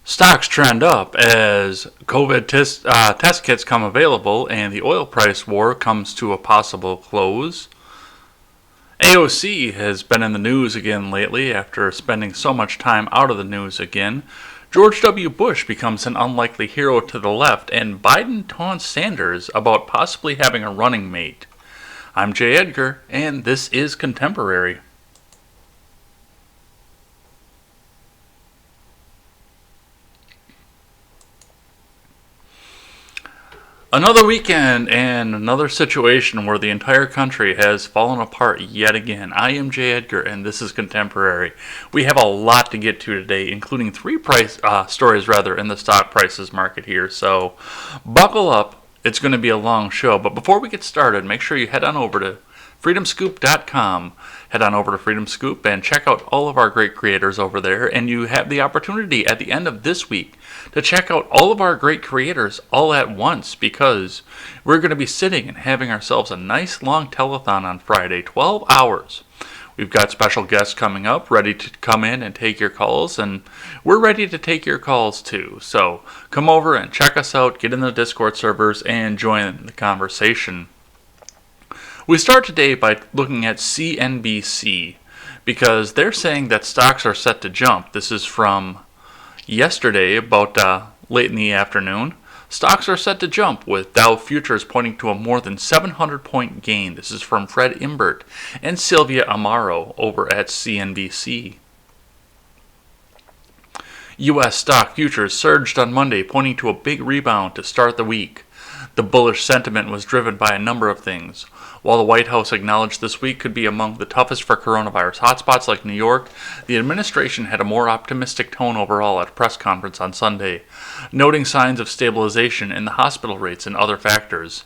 Stocks trend up as COVID test kits come available and the oil price war comes to a possible close. AOC has been in the news again lately after spending so much time out of the news again. George W. Bush becomes an unlikely hero to the left, and Biden taunts Sanders about possibly having a running mate. I'm Jay Edgar, and this is Contemporary. Another weekend and another situation where the entire country has fallen apart yet again. I am Jay Edgar, and this is Contemporary. We have a lot to get to today, including three stories in the stock prices market here. So buckle up. It's going to be a long show. But before we get started, make sure you head on over to freedomscoop.com. Head on over to Freedom Scoop and check out all of our great creators over there. And you have the opportunity at the end of this week to check out all of our great creators all at once, because we're going to be sitting and having ourselves a nice long telethon on Friday, 12 hours. We've got special guests coming up, ready to come in and take your calls, and we're ready to take your calls too. So come over and check us out, get in the Discord servers, and join the conversation. We start today by looking at CNBC, because they're saying that stocks are set to jump. This is from yesterday, about late in the afternoon. Stocks are set to jump, with Dow futures pointing to a more than 700-point gain. This is from Fred Imbert and Sylvia Amaro over at CNBC. U.S. stock futures surged on Monday, pointing to a big rebound to start the week. The bullish sentiment was driven by a number of things. While the White House acknowledged this week could be among the toughest for coronavirus hotspots like New York, the administration had a more optimistic tone overall at a press conference on Sunday, noting signs of stabilization in the hospital rates and other factors.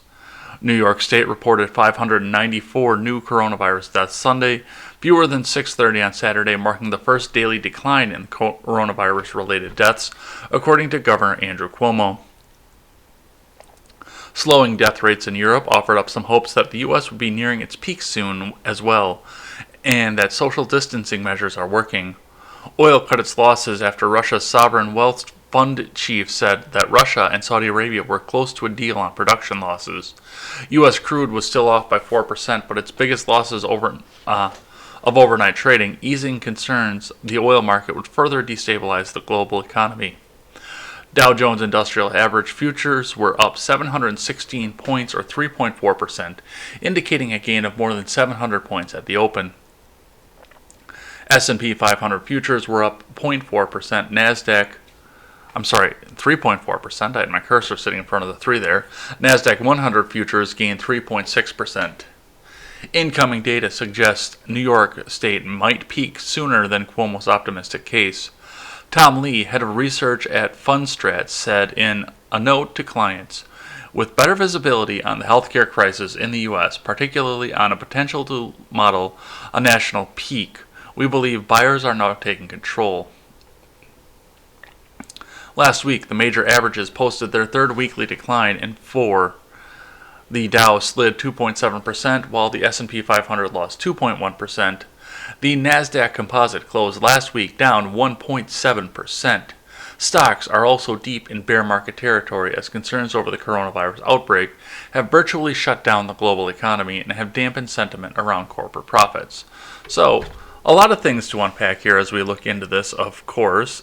New York State reported 594 new coronavirus deaths Sunday, fewer than 630 on Saturday, marking the first daily decline in coronavirus-related deaths, according to Governor Andrew Cuomo. Slowing death rates in Europe offered up some hopes that the U.S. would be nearing its peak soon as well, and that social distancing measures are working. Oil cut its losses after Russia's sovereign wealth fund chief said that Russia and Saudi Arabia were close to a deal on production losses. U.S. crude was still off by 4%, but its biggest losses of overnight trading, easing concerns the oil market would further destabilize the global economy. Dow Jones Industrial Average futures were up 716 points, or 3.4%, indicating a gain of more than 700 points at the open. S&P 500 futures were up 0.4%. 3.4%. I had my cursor sitting in front of the 3 there. NASDAQ 100 futures gained 3.6%. Incoming data suggests New York State might peak sooner than Cuomo's optimistic case. Tom Lee, head of research at Fundstrat, said in a note to clients, "With better visibility on the healthcare crisis in the U.S., particularly on a potential to model a national peak, we believe buyers are now taking control." Last week, the major averages posted their third weekly decline in 4. The Dow slid 2.7%, while the S&P 500 lost 2.1%. The NASDAQ composite closed last week down 1.7%. Stocks are also deep in bear market territory as concerns over the coronavirus outbreak have virtually shut down the global economy and have dampened sentiment around corporate profits. So, a lot of things to unpack here as we look into this, of course.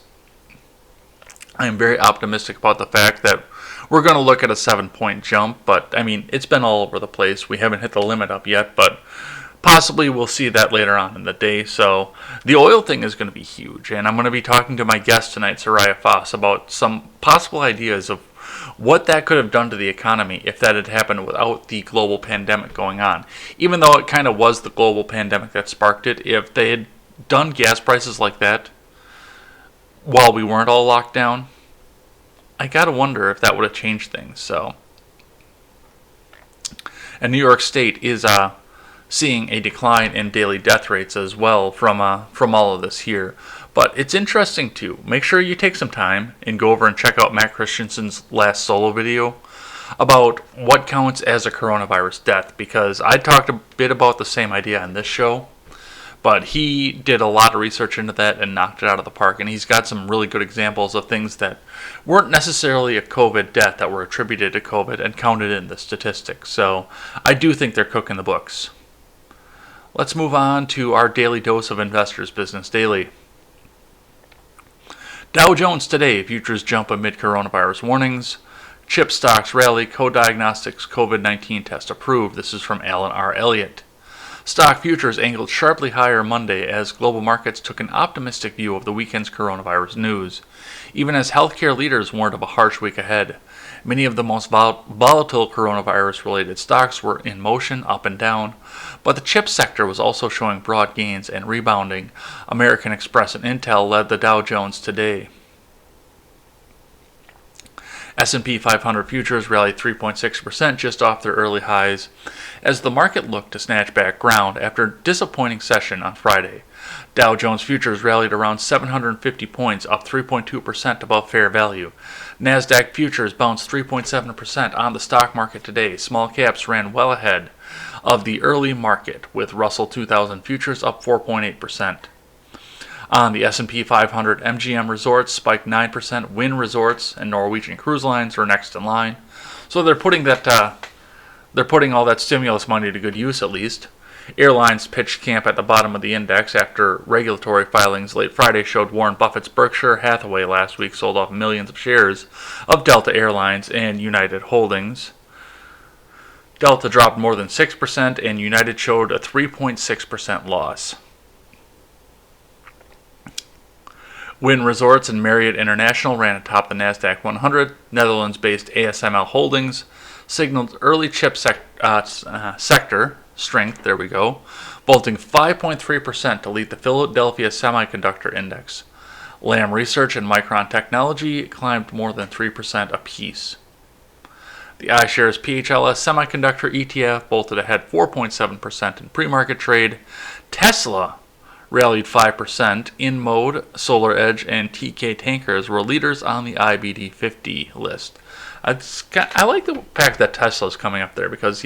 I am very optimistic about the fact that we're going to look at a 7-point jump, but it's been all over the place. We haven't hit the limit up yet, but possibly we'll see that later on in the day. So the oil thing is going to be huge, and I'm going to be talking to my guest tonight, Soraya Foss, about some possible ideas of what that could have done to the economy if that had happened without the global pandemic going on. Even though it kind of was the global pandemic that sparked it, if they had done gas prices like that while we weren't all locked down, I gotta wonder if that would have changed things. So, and New York State is seeing a decline in daily death rates as well from all of this here. But it's interesting too. Make sure you take some time and go over and check out Matt Christensen's last solo video about what counts as a coronavirus death, because I talked a bit about the same idea on this show, But he did a lot of research into that and knocked it out of the park. And he's got some really good examples of things that weren't necessarily a COVID death that were attributed to COVID and counted in the statistics. So I do think they're cooking the books. Let's move on to our daily dose of Investors Business Daily. Dow Jones today, futures jump amid coronavirus warnings. Chip stocks rally, Co-Diagnostics COVID-19 test approved. This is from Alan R. Elliott. Stock futures angled sharply higher Monday as global markets took an optimistic view of the weekend's coronavirus news, even as healthcare leaders warned of a harsh week ahead. Many of the most volatile coronavirus-related stocks were in motion, up and down, but the chip sector was also showing broad gains and rebounding. American Express and Intel led the Dow Jones today. S&P 500 futures rallied 3.6%, just off their early highs, as the market looked to snatch back ground after a disappointing session on Friday. Dow Jones futures rallied around 750 points, up 3.2% above fair value. Nasdaq futures bounced 3.7% on the stock market today. Small caps ran well ahead of the early market, with Russell 2000 futures up 4.8%. On the S&P 500, MGM Resorts spiked 9%. Wynn Resorts and Norwegian Cruise Lines are next in line. So they're putting all that stimulus money to good use, at least. Airlines pitched camp at the bottom of the index after regulatory filings late Friday showed Warren Buffett's Berkshire Hathaway last week sold off millions of shares of Delta Airlines and United Holdings. Delta dropped more than 6%, and United showed a 3.6% loss. Wynn Resorts and Marriott International ran atop the Nasdaq 100. Netherlands-based ASML Holdings signaled early chip sector strength, vaulting 5.3% to lead the Philadelphia Semiconductor Index. Lam Research and Micron Technology climbed more than 3% apiece. The iShares PHLS Semiconductor ETF bolted ahead 4.7% in pre-market trade. Tesla rallied 5%. InMode, SolarEdge, and TK Tankers were leaders on the IBD 50 list. I like the fact that Tesla's coming up there because,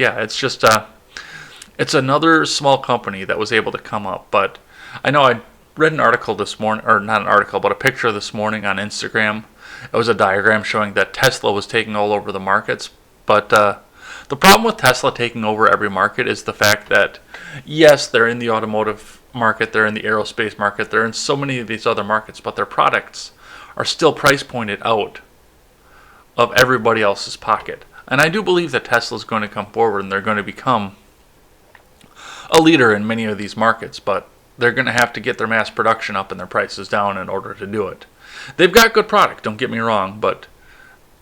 it's another small company that was able to come up. But I know I read an article this morning, or not an article, but a picture this morning on Instagram. It was a diagram showing that Tesla was taking all over the markets. But the problem with Tesla taking over every market is the fact that, yes, they're in the automotive market, they're in the aerospace market, they're in so many of these other markets, but their products are still price pointed out of everybody else's pocket. And I do believe that Tesla is going to come forward and they're going to become a leader in many of these markets, but they're going to have to get their mass production up and their prices down in order to do it. They've got good product, don't get me wrong, but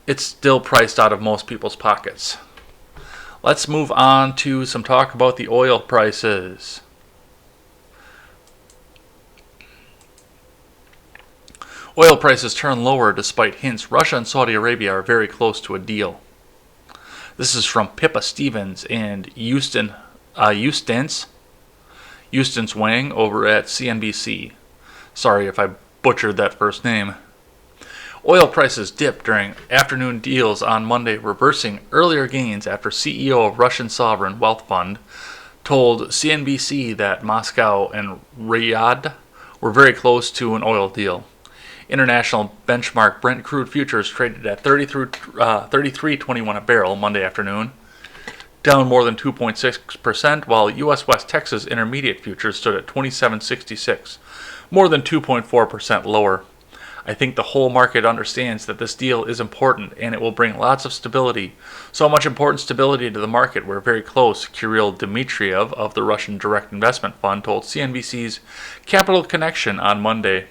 it's still priced out of most people's pockets. Let's move on to some talk about the oil prices. Oil prices turn lower despite hints Russia and Saudi Arabia are very close to a deal. This is from Pippa Stevens and Eustace Wang over at CNBC. Sorry if I butchered that first name. Oil prices dipped during afternoon deals on Monday, reversing earlier gains after CEO of Russian Sovereign Wealth Fund told CNBC that Moscow and Riyadh were very close to an oil deal. International benchmark Brent crude futures traded at $33.21 a barrel Monday afternoon, down more than 2.6%, while U.S. West Texas intermediate futures stood at $27.66, more than 2.4% lower. I think the whole market understands that this deal is important and it will bring lots of stability. So much important stability to the market. We're very close, Kirill Dmitriev of the Russian Direct Investment Fund told CNBC's Capital Connection on Monday.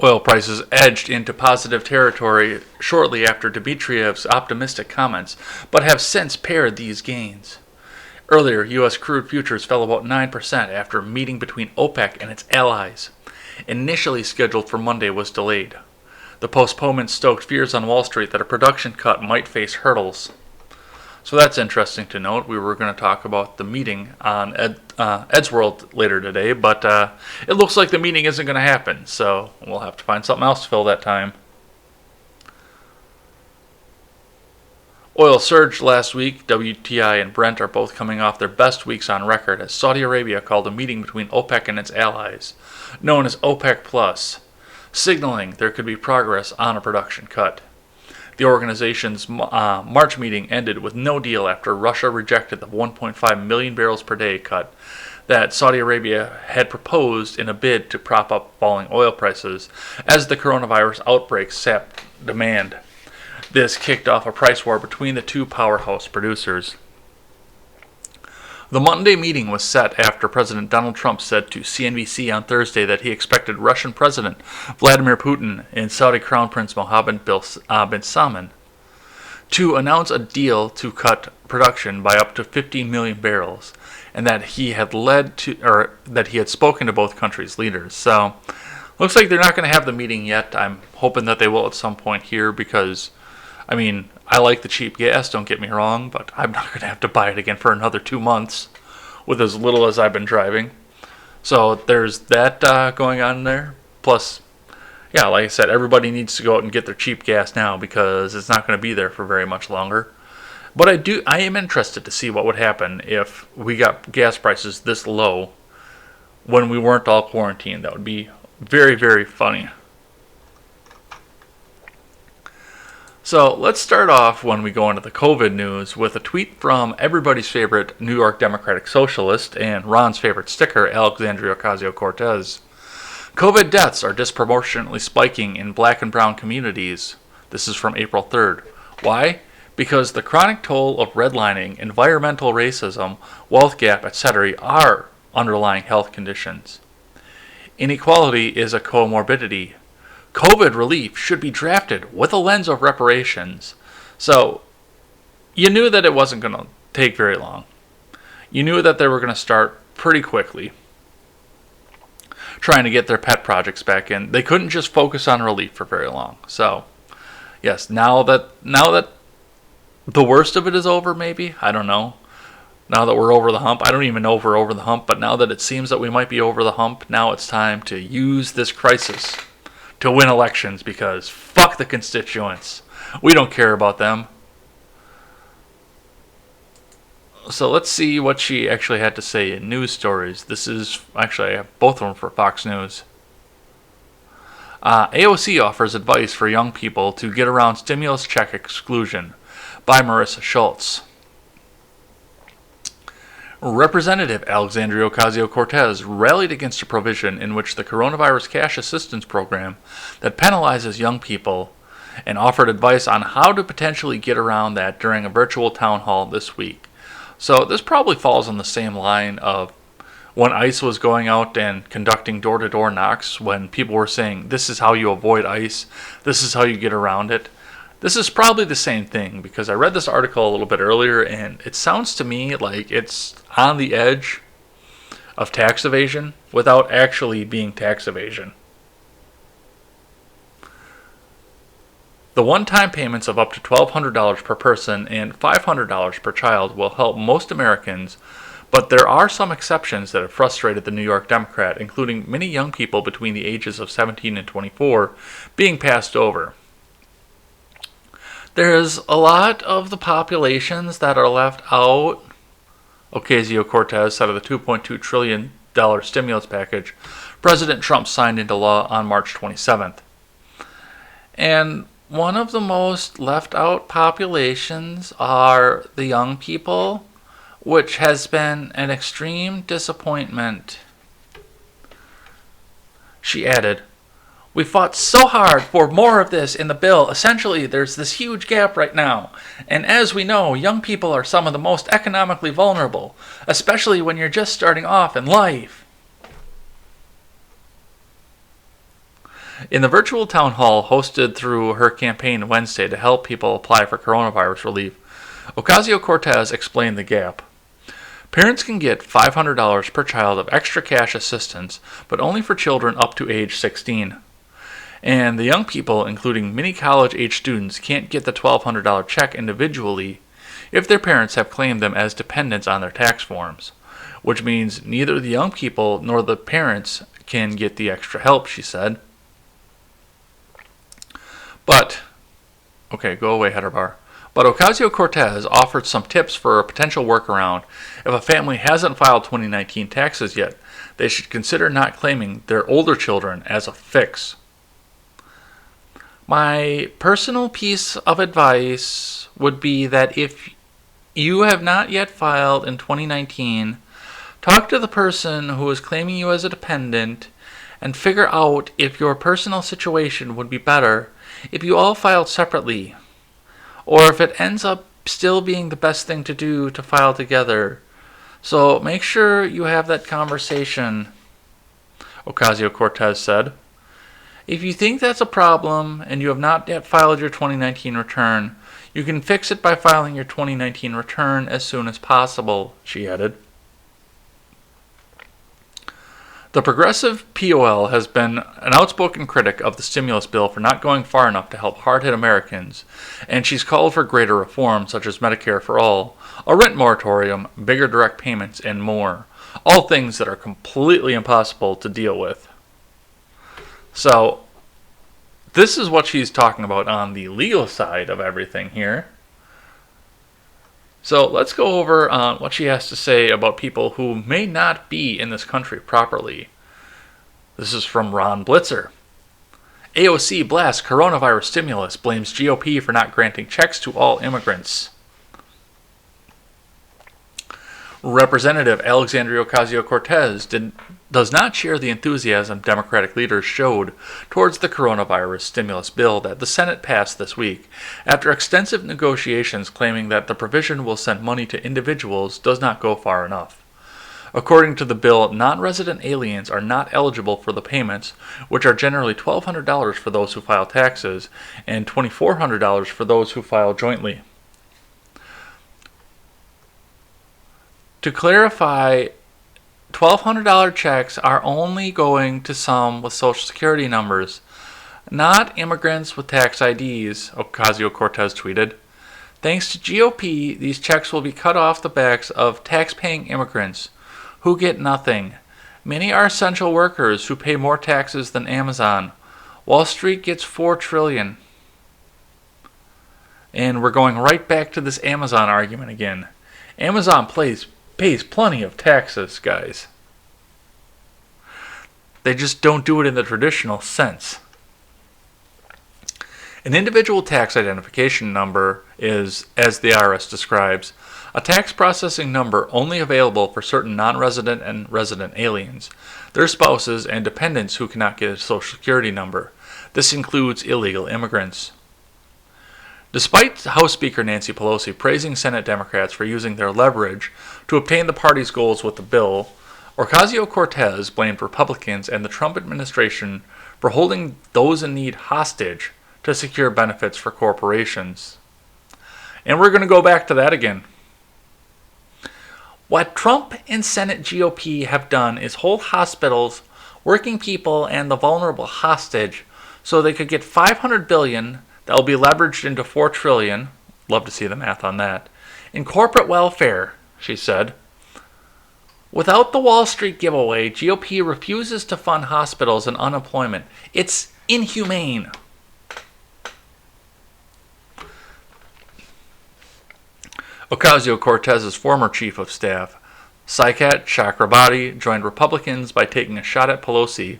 Oil prices edged into positive territory shortly after Dmitriev's optimistic comments, but have since pared these gains. Earlier, U.S. crude futures fell about 9% after a meeting between OPEC and its allies, initially scheduled for Monday, was delayed. The postponement stoked fears on Wall Street that a production cut might face hurdles. So that's interesting to note. We were going to talk about the meeting on Ed's World later today, but it looks like the meeting isn't going to happen, so we'll have to find something else to fill that time. Oil surged last week. WTI and Brent are both coming off their best weeks on record as Saudi Arabia called a meeting between OPEC and its allies, known as OPEC Plus, signaling there could be progress on a production cut. The organization's March meeting ended with no deal after Russia rejected the 1.5 million barrels per day cut that Saudi Arabia had proposed in a bid to prop up falling oil prices as the coronavirus outbreak sapped demand. This kicked off a price war between the two powerhouse producers. The Monday meeting was set after President Donald Trump said to CNBC on Thursday that he expected Russian President Vladimir Putin and Saudi Crown Prince Mohammed bin Salman to announce a deal to cut production by up to 15 million barrels, and that he had spoken to both countries' leaders. So, looks like they're not going to have the meeting yet. I'm hoping that they will at some point here because, I mean, I like the cheap gas, don't get me wrong, but I'm not going to have to buy it again for another 2 months with as little as I've been driving. So there's that going on there. Plus, yeah, like I said, everybody needs to go out and get their cheap gas now because it's not going to be there for very much longer. But I am interested to see what would happen if we got gas prices this low when we weren't all quarantined. That would be very, very funny. So let's start off when we go into the COVID news with a tweet from everybody's favorite New York Democratic Socialist and Ron's favorite sticker, Alexandria Ocasio-Cortez. COVID deaths are disproportionately spiking in black and brown communities. This is from April 3rd. Why? Because the chronic toll of redlining, environmental racism, wealth gap, etc. are underlying health conditions. Inequality is a comorbidity. COVID relief should be drafted with a lens of reparations. So, you knew that it wasn't going to take very long. You knew that they were going to start pretty quickly trying to get their pet projects back in. They couldn't just focus on relief for very long. So, yes, now that the worst of it is over, maybe, I don't know. Now that we're over the hump, I don't even know if we're over the hump, but now that it seems that we might be over the hump, now it's time to use this crisis to win elections because fuck the constituents. We don't care about them. So let's see what she actually had to say in news stories. This is actually, I have both of them for Fox News. AOC offers advice for young people to get around stimulus check exclusion by Marissa Schultz. Representative Alexandria Ocasio-Cortez rallied against a provision in which the coronavirus cash assistance program that penalizes young people and offered advice on how to potentially get around that during a virtual town hall this week. So this probably falls on the same line of when ICE was going out and conducting door-to-door knocks when people were saying, this is how you avoid ICE, this is how you get around it. This is probably the same thing because I read this article a little bit earlier and it sounds to me like it's on the edge of tax evasion without actually being tax evasion. The one-time payments of up to $1,200 per person and $500 per child will help most Americans, but there are some exceptions that have frustrated the New York Democrat, including many young people between the ages of 17 and 24 being passed over. There's a lot of the populations that are left out, Ocasio-Cortez said of the $2.2 trillion stimulus package President Trump signed into law on March 27th. And one of the most left out populations are the young people, which has been an extreme disappointment. She added, "We fought so hard for more of this in the bill. Essentially, there's this huge gap right now. And as we know, young people are some of the most economically vulnerable, especially when you're just starting off in life." In the virtual town hall hosted through her campaign Wednesday to help people apply for coronavirus relief, Ocasio-Cortez explained the gap. Parents can get $500 per child of extra cash assistance, but only for children up to age 16. And the young people, including many college-age students, can't get the $1,200 check individually if their parents have claimed them as dependents on their tax forms, which means neither the young people nor the parents can get the extra help, she said. But, okay, go away, header bar. But Ocasio-Cortez offered some tips for a potential workaround. If a family hasn't filed 2019 taxes yet, they should consider not claiming their older children as a fix. My personal piece of advice would be that if you have not yet filed in 2019, talk to the person who is claiming you as a dependent and figure out if your personal situation would be better if you all filed separately, or if it ends up still being the best thing to do to file together. So make sure you have that conversation, Ocasio-Cortez said. If you think that's a problem and you have not yet filed your 2019 return, you can fix it by filing your 2019 return as soon as possible, she added. The progressive POL has been an outspoken critic of the stimulus bill for not going far enough to help hard-hit Americans, and she's called for greater reform such as Medicare for all, a rent moratorium, bigger direct payments, and more. All things that are completely impossible to deal with. So, this is what she's talking about on the legal side of everything here. So let's go over what she has to say about people who may not be in this country properly. This is from Ron Blitzer. AOC blasts coronavirus stimulus, blames GOP for not granting checks to all immigrants. Representative Alexandria Ocasio-Cortez does not share the enthusiasm Democratic leaders showed towards the coronavirus stimulus bill that the Senate passed this week, after extensive negotiations claiming that the provision will send money to individuals does not go far enough. According to the bill, non-resident aliens are not eligible for the payments, which are generally $1,200 for those who file taxes and $2,400 for those who file jointly. To clarify, $1,200 checks are only going to some with Social Security numbers, not immigrants with tax IDs, Ocasio-Cortez tweeted. Thanks to GOP, these checks will be cut off the backs of tax-paying immigrants who get nothing. Many are essential workers who pay more taxes than Amazon. Wall Street gets $4 trillion. And we're going right back to this Amazon argument again. Amazon pays plenty of taxes, guys. They just don't do it in the traditional sense. An individual tax identification number is, as the IRS describes, a tax processing number only available for certain non-resident and resident aliens, their spouses, and dependents who cannot get a Social Security number. This includes illegal immigrants. Despite House Speaker Nancy Pelosi praising Senate Democrats for using their leverage to obtain the party's goals with the bill, Ocasio-Cortez blamed Republicans and the Trump administration for holding those in need hostage to secure benefits for corporations. And we're going to go back to that again. What Trump and Senate GOP have done is hold hospitals, working people, and the vulnerable hostage so they could get $500 billion that will be leveraged into $4 trillion, love to see the math on that, in corporate welfare, she said. Without the Wall Street giveaway, GOP refuses to fund hospitals and unemployment. It's inhumane. Ocasio-Cortez's former chief of staff, Saikat Chakrabarti, joined Republicans by taking a shot at Pelosi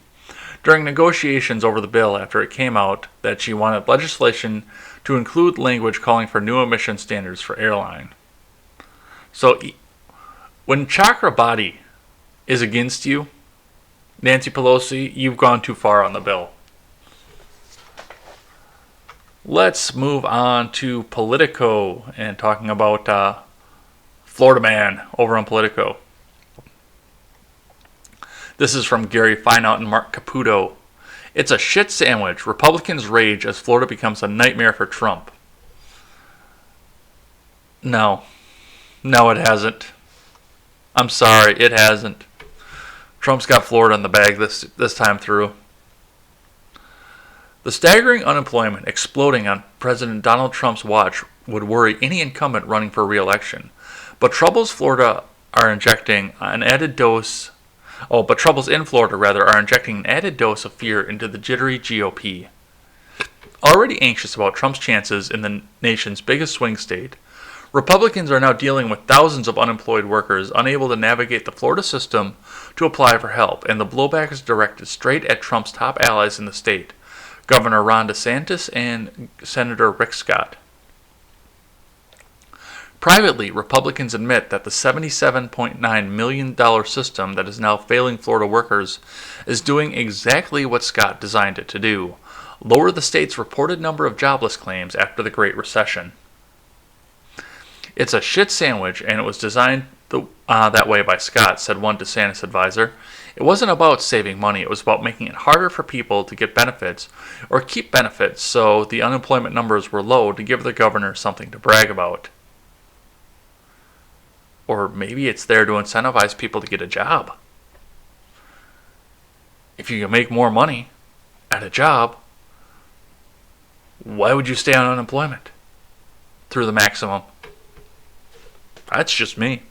during negotiations over the bill after it came out that she wanted legislation to include language calling for new emission standards for airline. So when Chakrabarti is against you, Nancy Pelosi, you've gone too far on the bill. Let's move on to Politico and talking about Florida Man over on Politico. This is from Gary Fineout and Mark Caputo. It's a shit sandwich. Republicans rage as Florida becomes a nightmare for Trump. No, it hasn't. I'm sorry, it hasn't. Trump's got Florida in the bag this time through. The staggering unemployment exploding on President Donald Trump's watch would worry any incumbent running for re-election. But troubles in Florida are injecting an added dose of fear into the jittery GOP. Already anxious about Trump's chances in the nation's biggest swing state, Republicans are now dealing with thousands of unemployed workers unable to navigate the Florida system to apply for help, and the blowback is directed straight at Trump's top allies in the state, Governor Ron DeSantis and Senator Rick Scott. Privately, Republicans admit that the $77.9 million system that is now failing Florida workers is doing exactly what Scott designed it to do: lower the state's reported number of jobless claims after the Great Recession. It's a shit sandwich, and it was designed that way by Scott, said one DeSantis advisor. It wasn't about saving money, it was about making it harder for people to get benefits or keep benefits, so the unemployment numbers were low to give the governor something to brag about. Or maybe it's there to incentivize people to get a job. If you can make more money at a job, why would you stay on unemployment through the maximum? That's just me.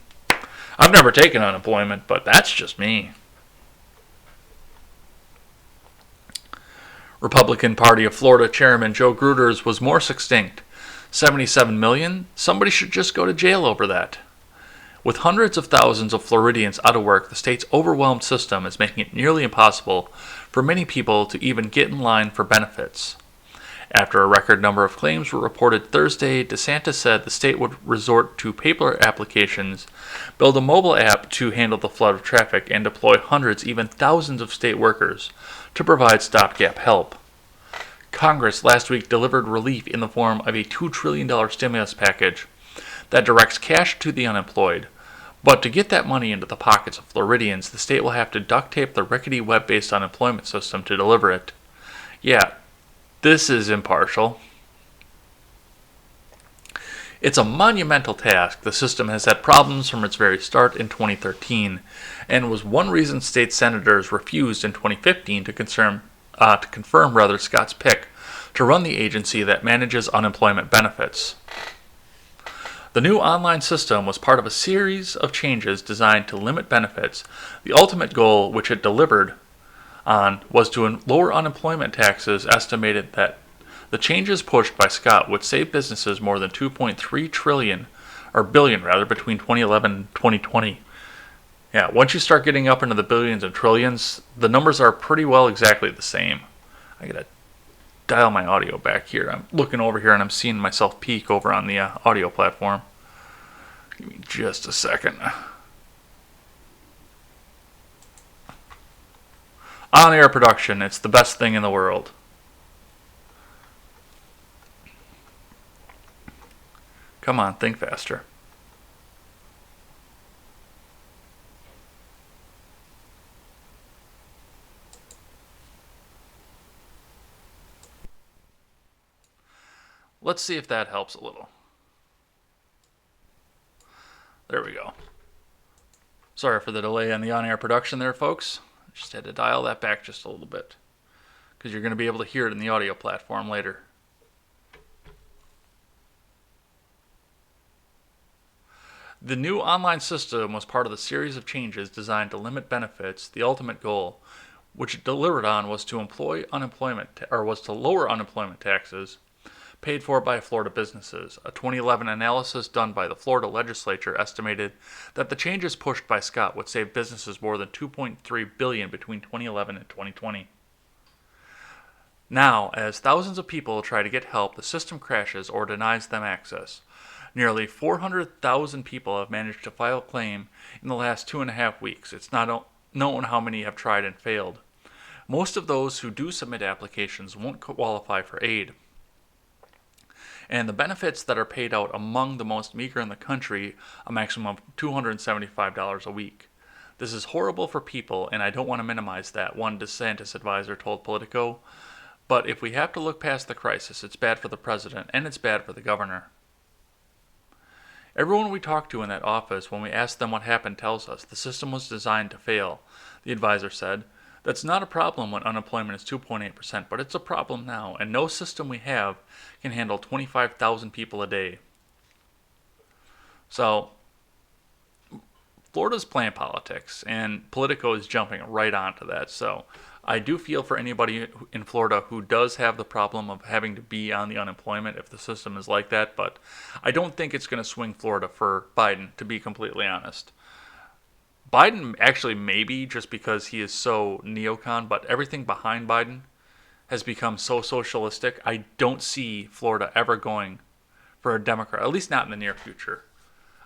I've never taken unemployment, but that's just me. Republican Party of Florida Chairman Joe Gruters was more succinct. $77 million? Somebody should just go to jail over that. With hundreds of thousands of Floridians out of work, the state's overwhelmed system is making it nearly impossible for many people to even get in line for benefits. After a record number of claims were reported Thursday, DeSantis said the state would resort to paper applications, build a mobile app to handle the flood of traffic, and deploy hundreds, even thousands of state workers to provide stopgap help. Congress last week delivered relief in the form of a $2 trillion stimulus package that directs cash to the unemployed. But to get that money into the pockets of Floridians, the state will have to duct tape the rickety web-based unemployment system to deliver it. Yeah, this is impartial. It's a monumental task. The system has had problems from its very start in 2013, and was one reason state senators refused in 2015 to confirm Scott's pick to run the agency that manages unemployment benefits. The new online system was part of a series of changes designed to limit benefits. The ultimate goal, which it delivered on, was to lower unemployment taxes. Estimated that the changes pushed by Scott would save businesses more than $2.3 trillion, or billion rather, between 2011 and 2020. Yeah, once you start getting up into the billions and trillions, the numbers are pretty well exactly the same. I gotta dial my audio back here. I'm looking over here and I'm seeing myself peek over on the audio platform. Give me just a second. On-air production, it's the best thing in the world. Come on, think faster. Let's see if that helps a little. There we go. Sorry for the delay on the on-air production there, folks. Just had to dial that back just a little bit, because you're going to be able to hear it in the audio platform later. The new online system was part of the series of changes designed to limit benefits. The ultimate goal, which it delivered on, was to lower unemployment taxes paid for by Florida businesses. A 2011 analysis done by the Florida legislature estimated that the changes pushed by Scott would save businesses more than $2.3 billion between 2011 and 2020. Now, as thousands of people try to get help, the system crashes or denies them access. Nearly 400,000 people have managed to file a claim in the last 2.5 weeks. It's not known how many have tried and failed. Most of those who do submit applications won't qualify for aid. And the benefits that are paid out among the most meager in the country, a maximum of $275 a week. This is horrible for people, and I don't want to minimize that, one DeSantis advisor told Politico. But if we have to look past the crisis, it's bad for the president, and it's bad for the governor. Everyone we talk to in that office, when we ask them what happened, tells us the system was designed to fail, the advisor said. That's not a problem when unemployment is 2.8%, but it's a problem now, and no system we have can handle 25,000 people a day. So, Florida's playing politics, and Politico is jumping right onto that. So, I do feel for anybody in Florida who does have the problem of having to be on the unemployment if the system is like that, but I don't think it's going to swing Florida for Biden, to be completely honest. Biden actually maybe just because he is so neocon, but everything behind Biden has become so socialistic. I don't see Florida ever going for a Democrat, at least not in the near future.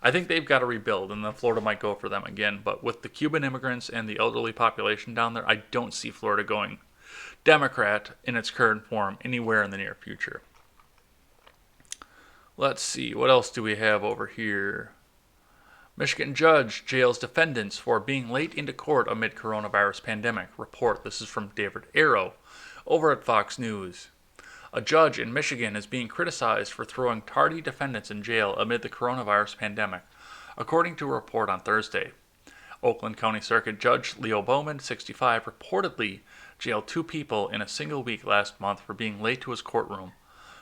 I think they've got to rebuild, and then Florida might go for them again. But with the Cuban immigrants and the elderly population down there, I don't see Florida going Democrat in its current form anywhere in the near future. Let's see, what else do we have over here? Michigan judge jails defendants for being late into court amid coronavirus pandemic. Report. This is from David Arrow over at Fox News. A judge in Michigan is being criticized for throwing tardy defendants in jail amid the coronavirus pandemic, according to a report on Thursday. Oakland County Circuit Judge Leo Bowman, 65, reportedly jailed 2 people in a single week last month for being late to his courtroom.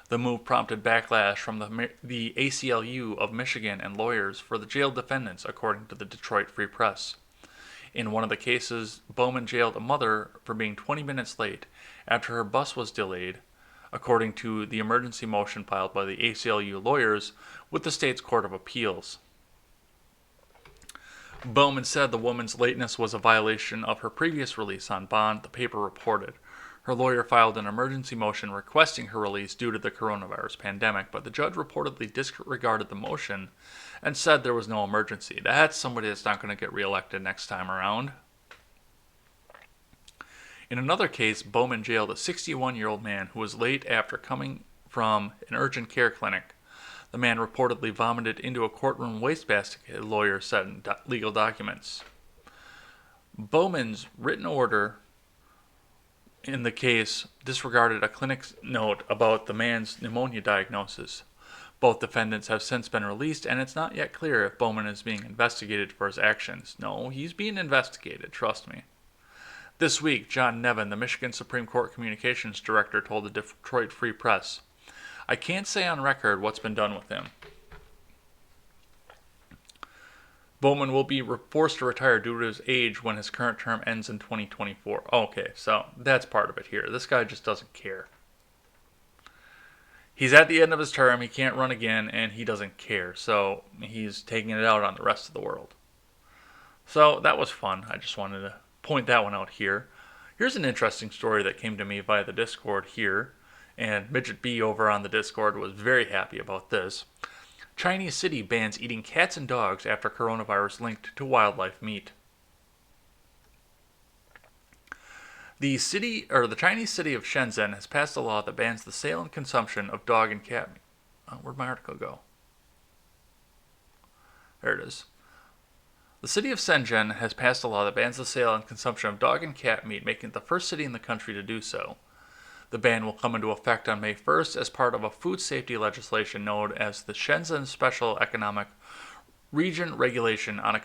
The move prompted backlash from the ACLU of Michigan and lawyers for the jailed defendants, according to the Detroit Free Press. In one of the cases, Bowman jailed a mother for being 20 minutes late after her bus was delayed, according to the emergency motion filed by the ACLU lawyers with the state's Court of Appeals. Bowman said the woman's lateness was a violation of her previous release on bond, the paper reported. Her lawyer filed an emergency motion requesting her release due to the coronavirus pandemic, but the judge reportedly disregarded the motion and said there was no emergency. That's somebody that's not going to get reelected next time around. In another case, Bowman jailed a 61-year-old man who was late after coming from an urgent care clinic. The man reportedly vomited into a courtroom wastebasket, a lawyer said in legal documents. Bowman's written order in the case disregarded a clinic's note about the man's pneumonia diagnosis. Both defendants have since been released, and it's not yet clear if Bowman is being investigated for his actions. No, he's being investigated, trust me. This week, John Nevin, the Michigan Supreme Court Communications Director, told the Detroit Free Press, "I can't say on record what's been done with him." Bowman will be forced to retire due to his age when his current term ends in 2024. Okay, so that's part of it here. This guy just doesn't care. He's at the end of his term, he can't run again, and he doesn't care. So he's taking it out on the rest of the world. So that was fun. I just wanted to point that one out here. Here's an interesting story that came to me via the Discord here, and Midget B over on the Discord was very happy about this. Chinese city bans eating cats and dogs after coronavirus linked to wildlife meat. The Chinese city of Shenzhen has passed a law that bans the sale and consumption of dog and cat meat. Oh, where'd my article go? There it is. The city of Shenzhen has passed a law that bans the sale and consumption of dog and cat meat, making it the first city in the country to do so. The ban will come into effect on May 1st as part of a food safety legislation known as the Shenzhen Special Economic Region Regulation on a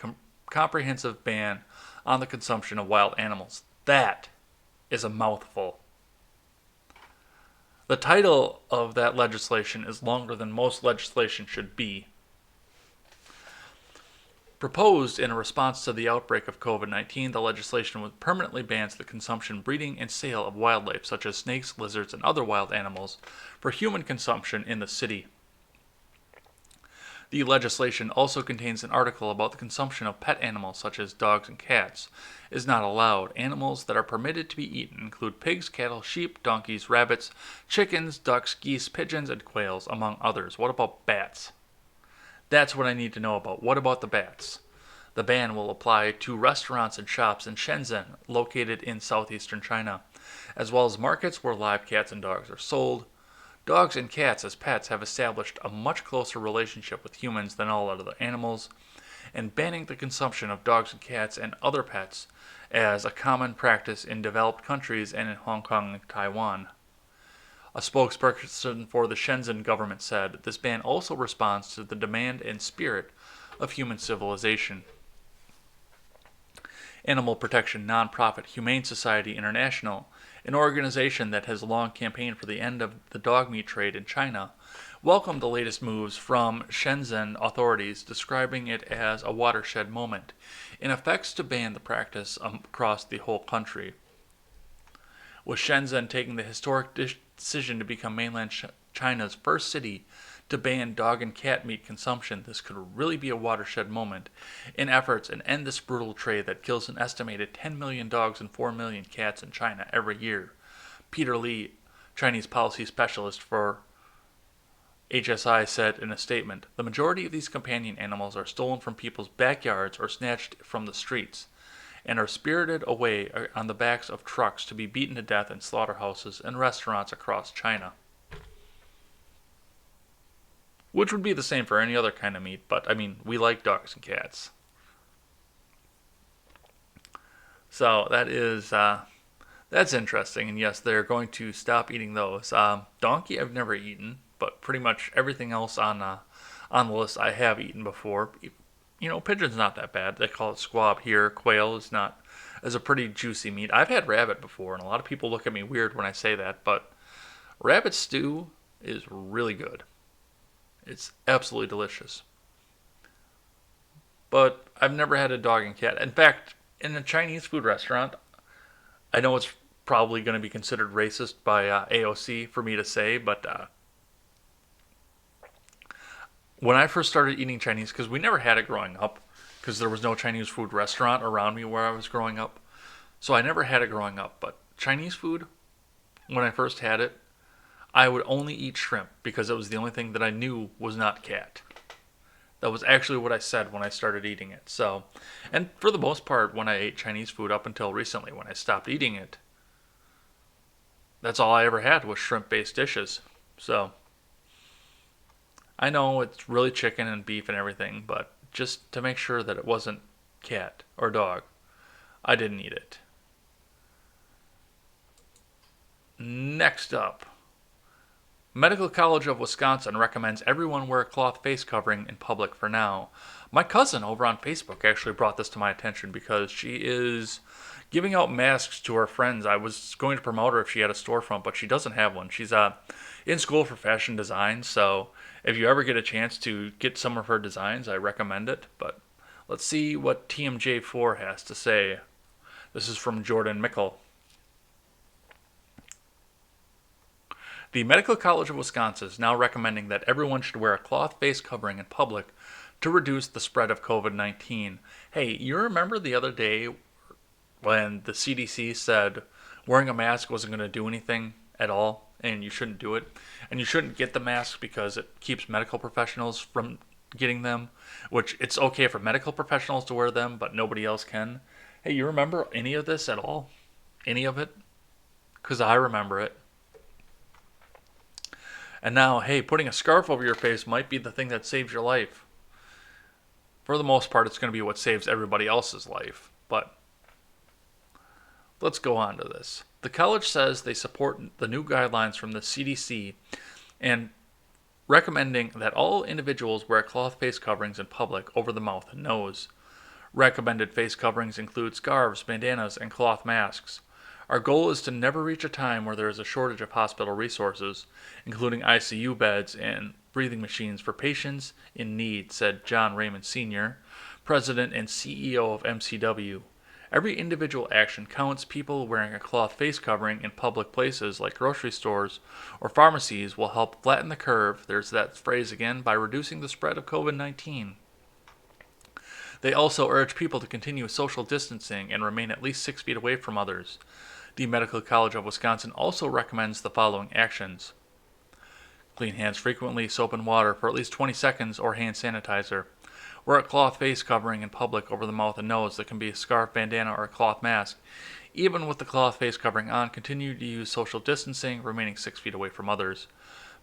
comprehensive ban on the consumption of wild animals. That is a mouthful. The title of that legislation is longer than most legislation should be. Proposed in a response to the outbreak of COVID-19, the legislation would permanently ban the consumption, breeding, and sale of wildlife such as snakes, lizards, and other wild animals for human consumption in the city. The legislation also contains an article about the consumption of pet animals such as dogs and cats is not allowed. Animals that are permitted to be eaten include pigs, cattle, sheep, donkeys, rabbits, chickens, ducks, geese, pigeons, and quails, among others. What about bats? That's what I need to know about. What about the bats? The ban will apply to restaurants and shops in Shenzhen, located in southeastern China, as well as markets where live cats and dogs are sold. Dogs and cats as pets have established a much closer relationship with humans than all other animals, and banning the consumption of dogs and cats and other pets as a common practice in developed countries and in Hong Kong and Taiwan. A spokesperson for the Shenzhen government said this ban also responds to the demand and spirit of human civilization. Animal protection nonprofit Humane Society International, an organization that has long campaigned for the end of the dog meat trade in China, welcomed the latest moves from Shenzhen authorities, describing it as a watershed moment in efforts to ban the practice across the whole country. with Shenzhen taking the historic decision to become mainland China's first city to ban dog and cat meat consumption. This could really be a watershed moment in efforts to end this brutal trade that kills an estimated 10 million dogs and 4 million cats in China every year. Peter Li, Chinese policy specialist for HSI, said in a statement, "The majority of these companion animals are stolen from people's backyards or snatched from the streets, and are spirited away on the backs of trucks to be beaten to death in slaughterhouses and restaurants across China." Which would be the same for any other kind of meat, but I mean, we like dogs and cats. So that's interesting, and yes, they're going to stop eating those. Donkey I've never eaten, but pretty much everything else on the list I have eaten before. Pigeon's not that bad. They call it squab here. Quail is a pretty juicy meat. I've had rabbit before, and a lot of people look at me weird when I say that, but rabbit stew is really good. It's absolutely delicious. But I've never had a dog and cat. In fact, in a Chinese food restaurant, I know it's probably going to be considered racist by AOC for me to say, but when I first started eating Chinese, because we never had it growing up, because there was no Chinese food restaurant around me where I was growing up, so I never had it growing up. But Chinese food, when I first had it, I would only eat shrimp because it was the only thing that I knew was not cat. That was actually what I said when I started eating it. So, and for the most part, when I ate Chinese food up until recently, when I stopped eating it, that's all I ever had was shrimp-based dishes. So, I know it's really chicken and beef and everything, but just to make sure that it wasn't cat or dog, I didn't eat it. Next up, Medical College of Wisconsin recommends everyone wear a cloth face covering in public for now. My cousin over on Facebook actually brought this to my attention because she is giving out masks to her friends. I was going to promote her if she had a storefront, but she doesn't have one. She's in school for fashion design, so if you ever get a chance to get some of her designs, I recommend it. But let's see what TMJ4 has to say. This is from Jordan Mickle. The Medical College of Wisconsin is now recommending that everyone should wear a cloth face covering in public to reduce the spread of COVID-19. Hey, you remember the other day when the CDC said wearing a mask wasn't going to do anything at all and you shouldn't do it? And you shouldn't get the mask because it keeps medical professionals from getting them, which it's okay for medical professionals to wear them, but nobody else can. Hey, you remember any of this at all? Any of it? Because I remember it. And now, hey, putting a scarf over your face might be the thing that saves your life. For the most part, it's going to be what saves everybody else's life. But let's go on to this. The college says they support the new guidelines from the CDC and recommending that all individuals wear cloth face coverings in public over the mouth and nose. Recommended face coverings include scarves, bandanas, and cloth masks. Our goal is to never reach a time where there is a shortage of hospital resources, including ICU beds and breathing machines for patients in need, said John Raymond Sr., President and CEO of MCW. Every individual action counts. People wearing a cloth face covering in public places like grocery stores or pharmacies will help flatten the curve, there's that phrase again, by reducing the spread of COVID-19. They also urge people to continue social distancing and remain at least 6 feet away from others. The Medical College of Wisconsin also recommends the following actions. Clean hands frequently, soap and water for at least 20 seconds, or hand sanitizer. Wear a cloth face covering in public over the mouth and nose that can be a scarf, bandana, or a cloth mask. Even with the cloth face covering on, continue to use social distancing, remaining 6 feet away from others.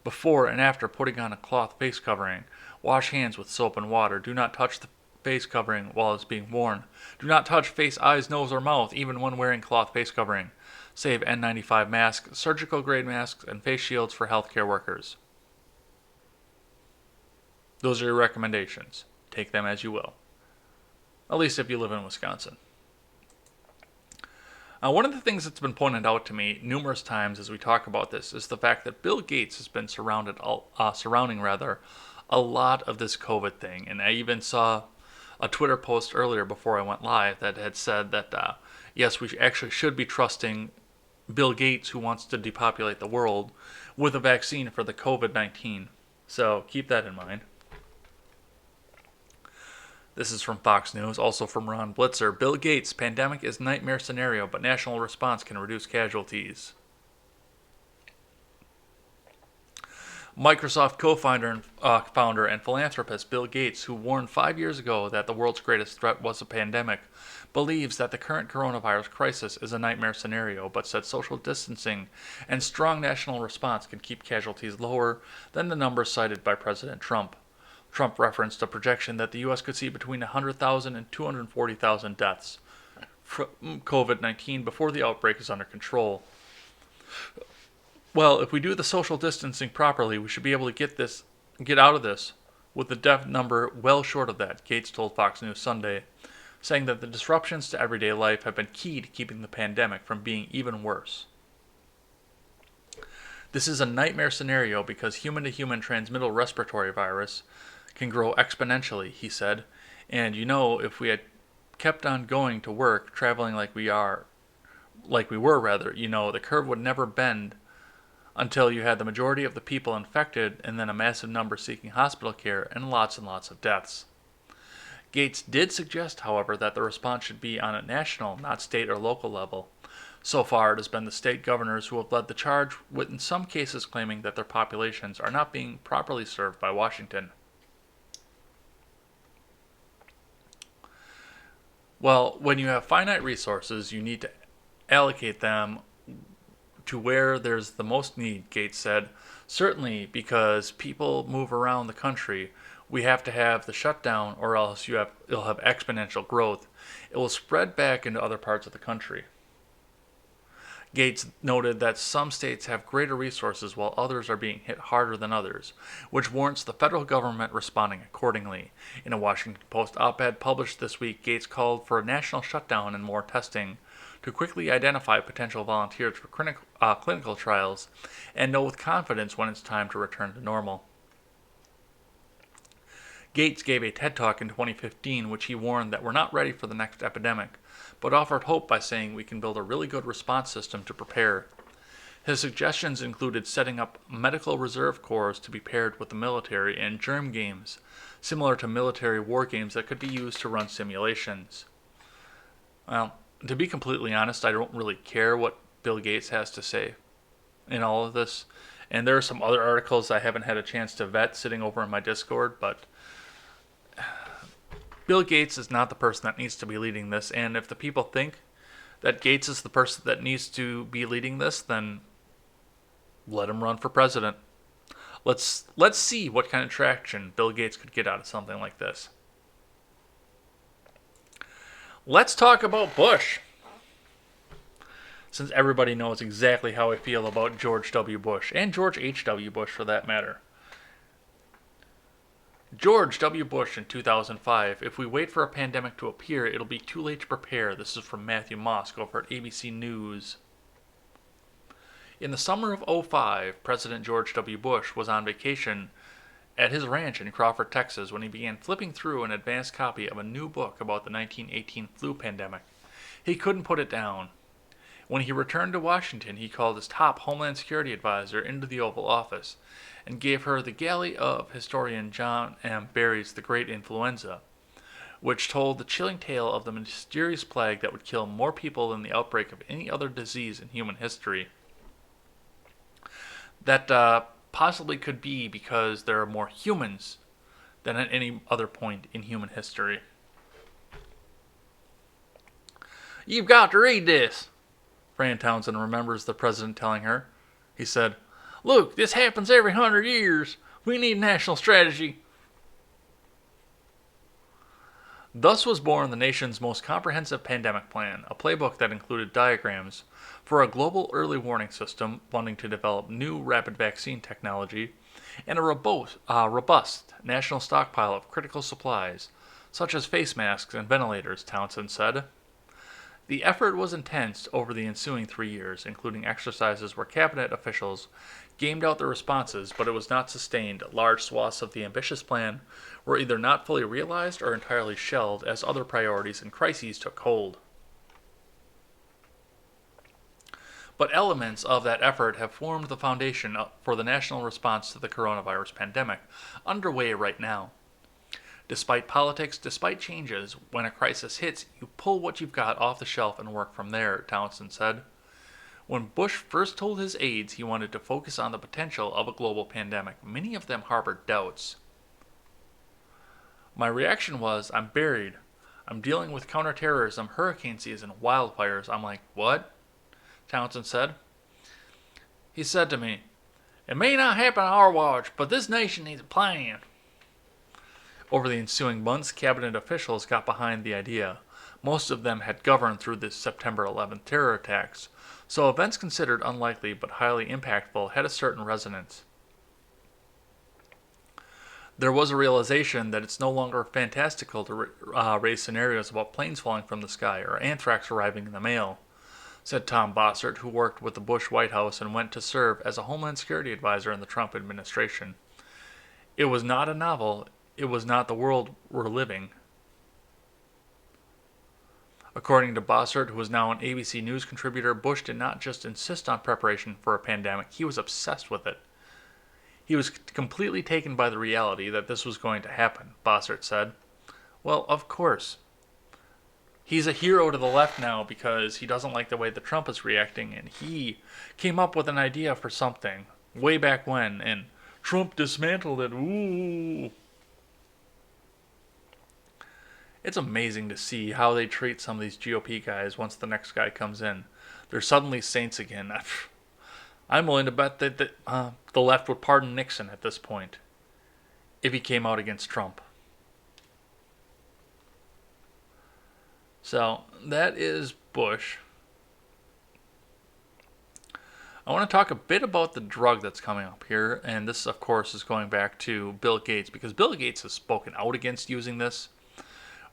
Before and after putting on a cloth face covering, wash hands with soap and water. Do not touch the face covering while it's being worn. Do not touch face, eyes, nose, or mouth, even when wearing cloth face covering. Save N95 masks, surgical grade masks, and face shields for healthcare workers. Those are your recommendations. Take them as you will. At least if you live in Wisconsin. One of the things that's been pointed out to me numerous times as we talk about this is the fact that Bill Gates has been surrounding a lot of this COVID thing. And I even saw a Twitter post earlier before I went live that had said that, yes, we actually should be trusting Bill Gates, who wants to depopulate the world with a vaccine for the COVID-19. So keep that in mind. This is from Fox News, also from Ron Blitzer. Bill Gates, pandemic is nightmare scenario, but national response can reduce casualties. Microsoft co-founder founder and philanthropist Bill Gates, who warned 5 years ago that the world's greatest threat was a pandemic, believes that the current coronavirus crisis is a nightmare scenario, but said social distancing and strong national response can keep casualties lower than the numbers cited by President Trump. Trump referenced a projection that the U.S. could see between 100,000 and 240,000 deaths from COVID-19 before the outbreak is under control. Well, if we do the social distancing properly, we should be able to get out of this with the death number well short of that, Gates told Fox News Sunday, saying that the disruptions to everyday life have been key to keeping the pandemic from being even worse. This is a nightmare scenario because human-to-human transmittal respiratory virus can grow exponentially, he said. And if we had kept on going to work, traveling like we were, the curve would never bend until you had the majority of the people infected and then a massive number seeking hospital care and lots of deaths. Gates did suggest, however, that the response should be on a national, not state or local level. So far, it has been the state governors who have led the charge, with in some cases claiming that their populations are not being properly served by Washington. Well, when you have finite resources, you need to allocate them to where there's the most need, Gates said. Certainly, because people move around the country, we have to have the shutdown, or else you'll have exponential growth. It will spread back into other parts of the country. Gates noted that some states have greater resources while others are being hit harder than others, which warrants the federal government responding accordingly. In a Washington Post op-ed published this week, Gates called for a national shutdown and more testing to quickly identify potential volunteers for clinical trials and know with confidence when it's time to return to normal. Gates gave a TED Talk in 2015, which he warned that we're not ready for the next epidemic, but offered hope by saying we can build a really good response system to prepare. His suggestions included setting up medical reserve corps to be paired with the military and germ games, similar to military war games that could be used to run simulations. Well, to be completely honest, I don't really care what Bill Gates has to say in all of this. And there are some other articles I haven't had a chance to vet sitting over in my Discord, but Bill Gates is not the person that needs to be leading this. And if the people think that Gates is the person that needs to be leading this, then let him run for president. Let's see what kind of traction Bill Gates could get out of something like this. Let's talk about Bush. Since everybody knows exactly how I feel about George W. Bush, and George H.W. Bush for that matter. George W. Bush in 2005, if we wait for a pandemic to appear, it'll be too late to prepare. This is from Matthew Mosk over at ABC News. In the summer of 2005, President George W. Bush was on vacation at his ranch in Crawford, Texas, when he began flipping through an advanced copy of a new book about the 1918 flu pandemic. He couldn't put it down. When he returned to Washington, he called his top Homeland Security advisor into the Oval Office and gave her the galley of historian John M. Barry's The Great Influenza, which told the chilling tale of the mysterious plague that would kill more people than the outbreak of any other disease in human history. That possibly could be because there are more humans than at any other point in human history. "You've got to read this," Fran Townsend remembers the president telling her. He said, "Look, this happens every 100 years. We need national strategy." Thus was born the nation's most comprehensive pandemic plan, a playbook that included diagrams for a global early warning system, funding to develop new rapid vaccine technology, and a robust national stockpile of critical supplies, such as face masks and ventilators, Townsend said. The effort was intense over the ensuing 3 years, including exercises where cabinet officials gamed out the responses, but it was not sustained. Large swaths of the ambitious plan were either not fully realized or entirely shelved as other priorities and crises took hold. but elements of that effort have formed the foundation for the national response to the coronavirus pandemic, underway right now. Despite politics, despite changes, when a crisis hits, you pull what you've got off the shelf and work from there, Townsend said. When Bush first told his aides he wanted to focus on the potential of a global pandemic, many of them harbored doubts. My reaction was, I'm buried. I'm dealing with counterterrorism, hurricane season, wildfires. I'm like, what? Townsend said. He said to me, it may not happen on our watch, but this nation needs a plan. Over the ensuing months, cabinet officials got behind the idea. Most of them had governed through the September 11th terror attacks, so events considered unlikely but highly impactful had a certain resonance. There was a realization that it's no longer fantastical to raise scenarios about planes falling from the sky or anthrax arriving in the mail, said Tom Bossert, who worked with the Bush White House and went to serve as a Homeland Security advisor in the Trump administration. It was not a novel. It was not the world we're living. According to Bossert, who is now an ABC News contributor, Bush did not just insist on preparation for a pandemic, he was obsessed with it. He was completely taken by the reality that this was going to happen, Bossert said. Well, of course. He's a hero to the left now because he doesn't like the way that Trump is reacting, and he came up with an idea for something way back when, and Trump dismantled it. Ooh. It's amazing to see how they treat some of these GOP guys once the next guy comes in. They're suddenly saints again. I'm willing to bet that the left would pardon Nixon at this point if he came out against Trump. So that is Bush. I want to talk a bit about the drug that's coming up here, and this, of course, is going back to Bill Gates, because Bill Gates has spoken out against using this,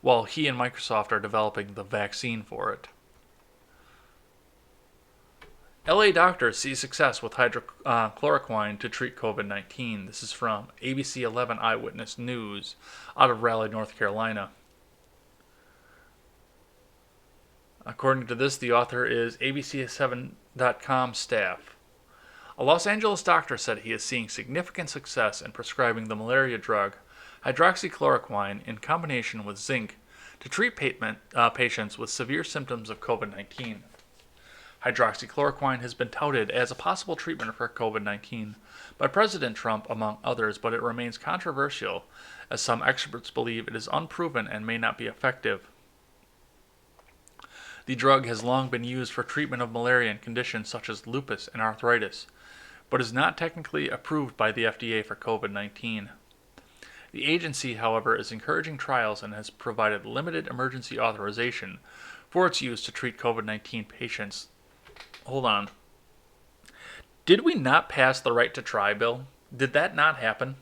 while he and Microsoft are developing the vaccine for it. LA doctors see success with hydrochloroquine to treat COVID-19. This is from ABC 11 Eyewitness News out of Raleigh, North Carolina. According to this, the author is ABC7.com staff. A Los Angeles doctor said he is seeing significant success in prescribing the malaria drug hydroxychloroquine in combination with zinc to treat patients with severe symptoms of COVID-19. Hydroxychloroquine has been touted as a possible treatment for COVID-19 by President Trump, among others, but it remains controversial, as some experts believe it is unproven and may not be effective. The drug has long been used for treatment of malaria and conditions such as lupus and arthritis, but is not technically approved by the FDA for COVID-19. The agency, however, is encouraging trials and has provided limited emergency authorization for its use to treat COVID-19 patients. Hold on. Did we not pass the right to try bill? Did that not happen?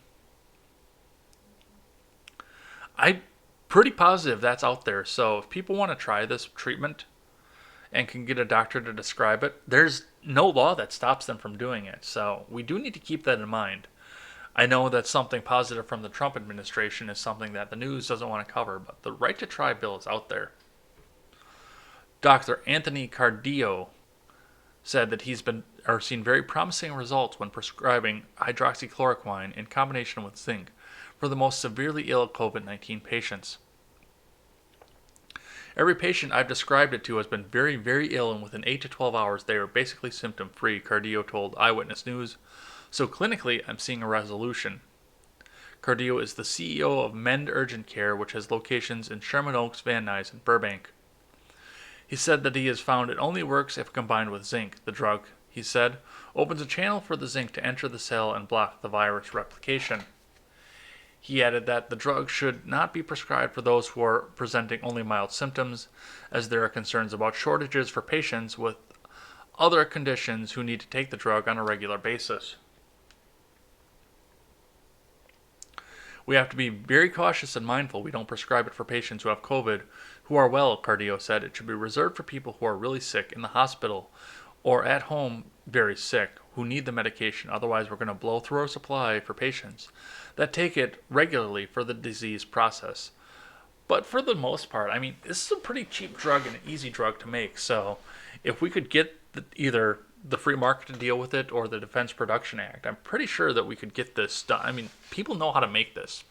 I'm pretty positive that's out there. So if people want to try this treatment and can get a doctor to describe it, there's no law that stops them from doing it. So we do need to keep that in mind. I know that something positive from the Trump administration is something that the news doesn't want to cover, but the right to try bill is out there. Dr. Anthony Cardillo said that he's seen very promising results when prescribing hydroxychloroquine in combination with zinc for the most severely ill COVID-19 patients. Every patient I've described it to has been very, very ill, and within 8 to 12 hours they are basically symptom-free, Cardillo told Eyewitness News. So clinically, I'm seeing a resolution. Cardillo is the CEO of Mend Urgent Care, which has locations in Sherman Oaks, Van Nuys, and Burbank. He said that he has found it only works if combined with zinc. The drug, he said, opens a channel for the zinc to enter the cell and block the virus replication. He added that the drug should not be prescribed for those who are presenting only mild symptoms, as there are concerns about shortages for patients with other conditions who need to take the drug on a regular basis. We have to be very cautious and mindful we don't prescribe it for patients who have COVID who are well, Cardillo said. It should be reserved for people who are really sick in the hospital or at home very sick who need the medication. Otherwise, we're going to blow through our supply for patients that take it regularly for the disease process. But for the most part, I mean, this is a pretty cheap drug and an easy drug to make. So if we could get either the free market to deal with it or the Defense Production Act. I'm pretty sure that we could get this done. I mean, people know how to make this.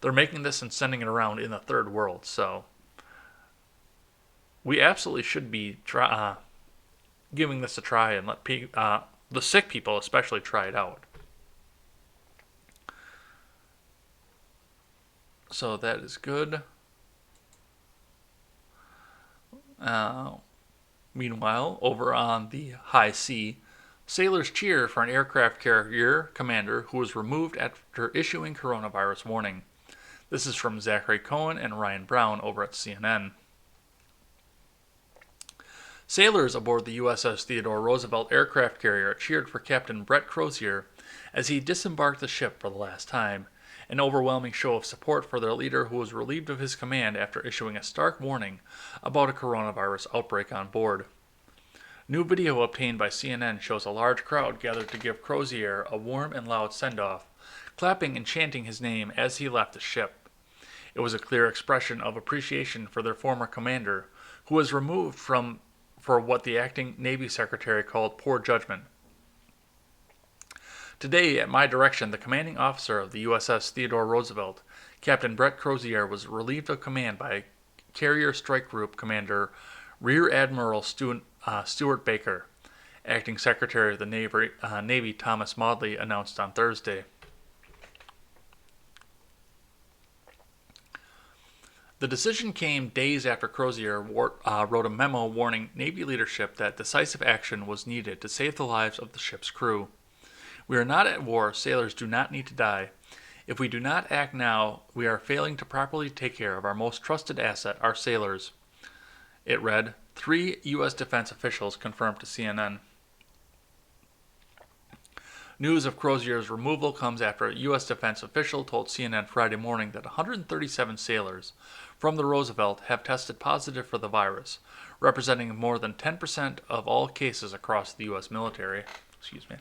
They're making this and sending it around in the third world, so we absolutely should be giving this a try and let the sick people especially try it out. So that is good. Meanwhile, over on the high sea, sailors cheer for an aircraft carrier commander who was removed after issuing coronavirus warning. This is from Zachary Cohen and Ryan Brown over at CNN. Sailors aboard the USS Theodore Roosevelt aircraft carrier cheered for Captain Brett Crozier as he disembarked the ship for the last time, an overwhelming show of support for their leader who was relieved of his command after issuing a stark warning about a coronavirus outbreak on board. New video obtained by CNN shows a large crowd gathered to give Crozier a warm and loud send-off, clapping and chanting his name as he left the ship. It was a clear expression of appreciation for their former commander, who was removed for what the acting Navy Secretary called poor judgment. Today, at my direction, the commanding officer of the USS Theodore Roosevelt, Captain Brett Crozier, was relieved of command by Carrier Strike Group Commander Rear Admiral Stuart Baker. Acting Secretary of the Navy Thomas Maudley announced on Thursday. The decision came days after Crozier wrote a memo warning Navy leadership that decisive action was needed to save the lives of the ship's crew. We are not at war. Sailors do not need to die. If we do not act now, we are failing to properly take care of our most trusted asset, our sailors. It read, 3 U.S. defense officials confirmed to CNN. News of Crozier's removal comes after a U.S. defense official told CNN Friday morning that 137 sailors from the Roosevelt have tested positive for the virus, representing more than 10% of all cases across the U.S. military. Excuse me.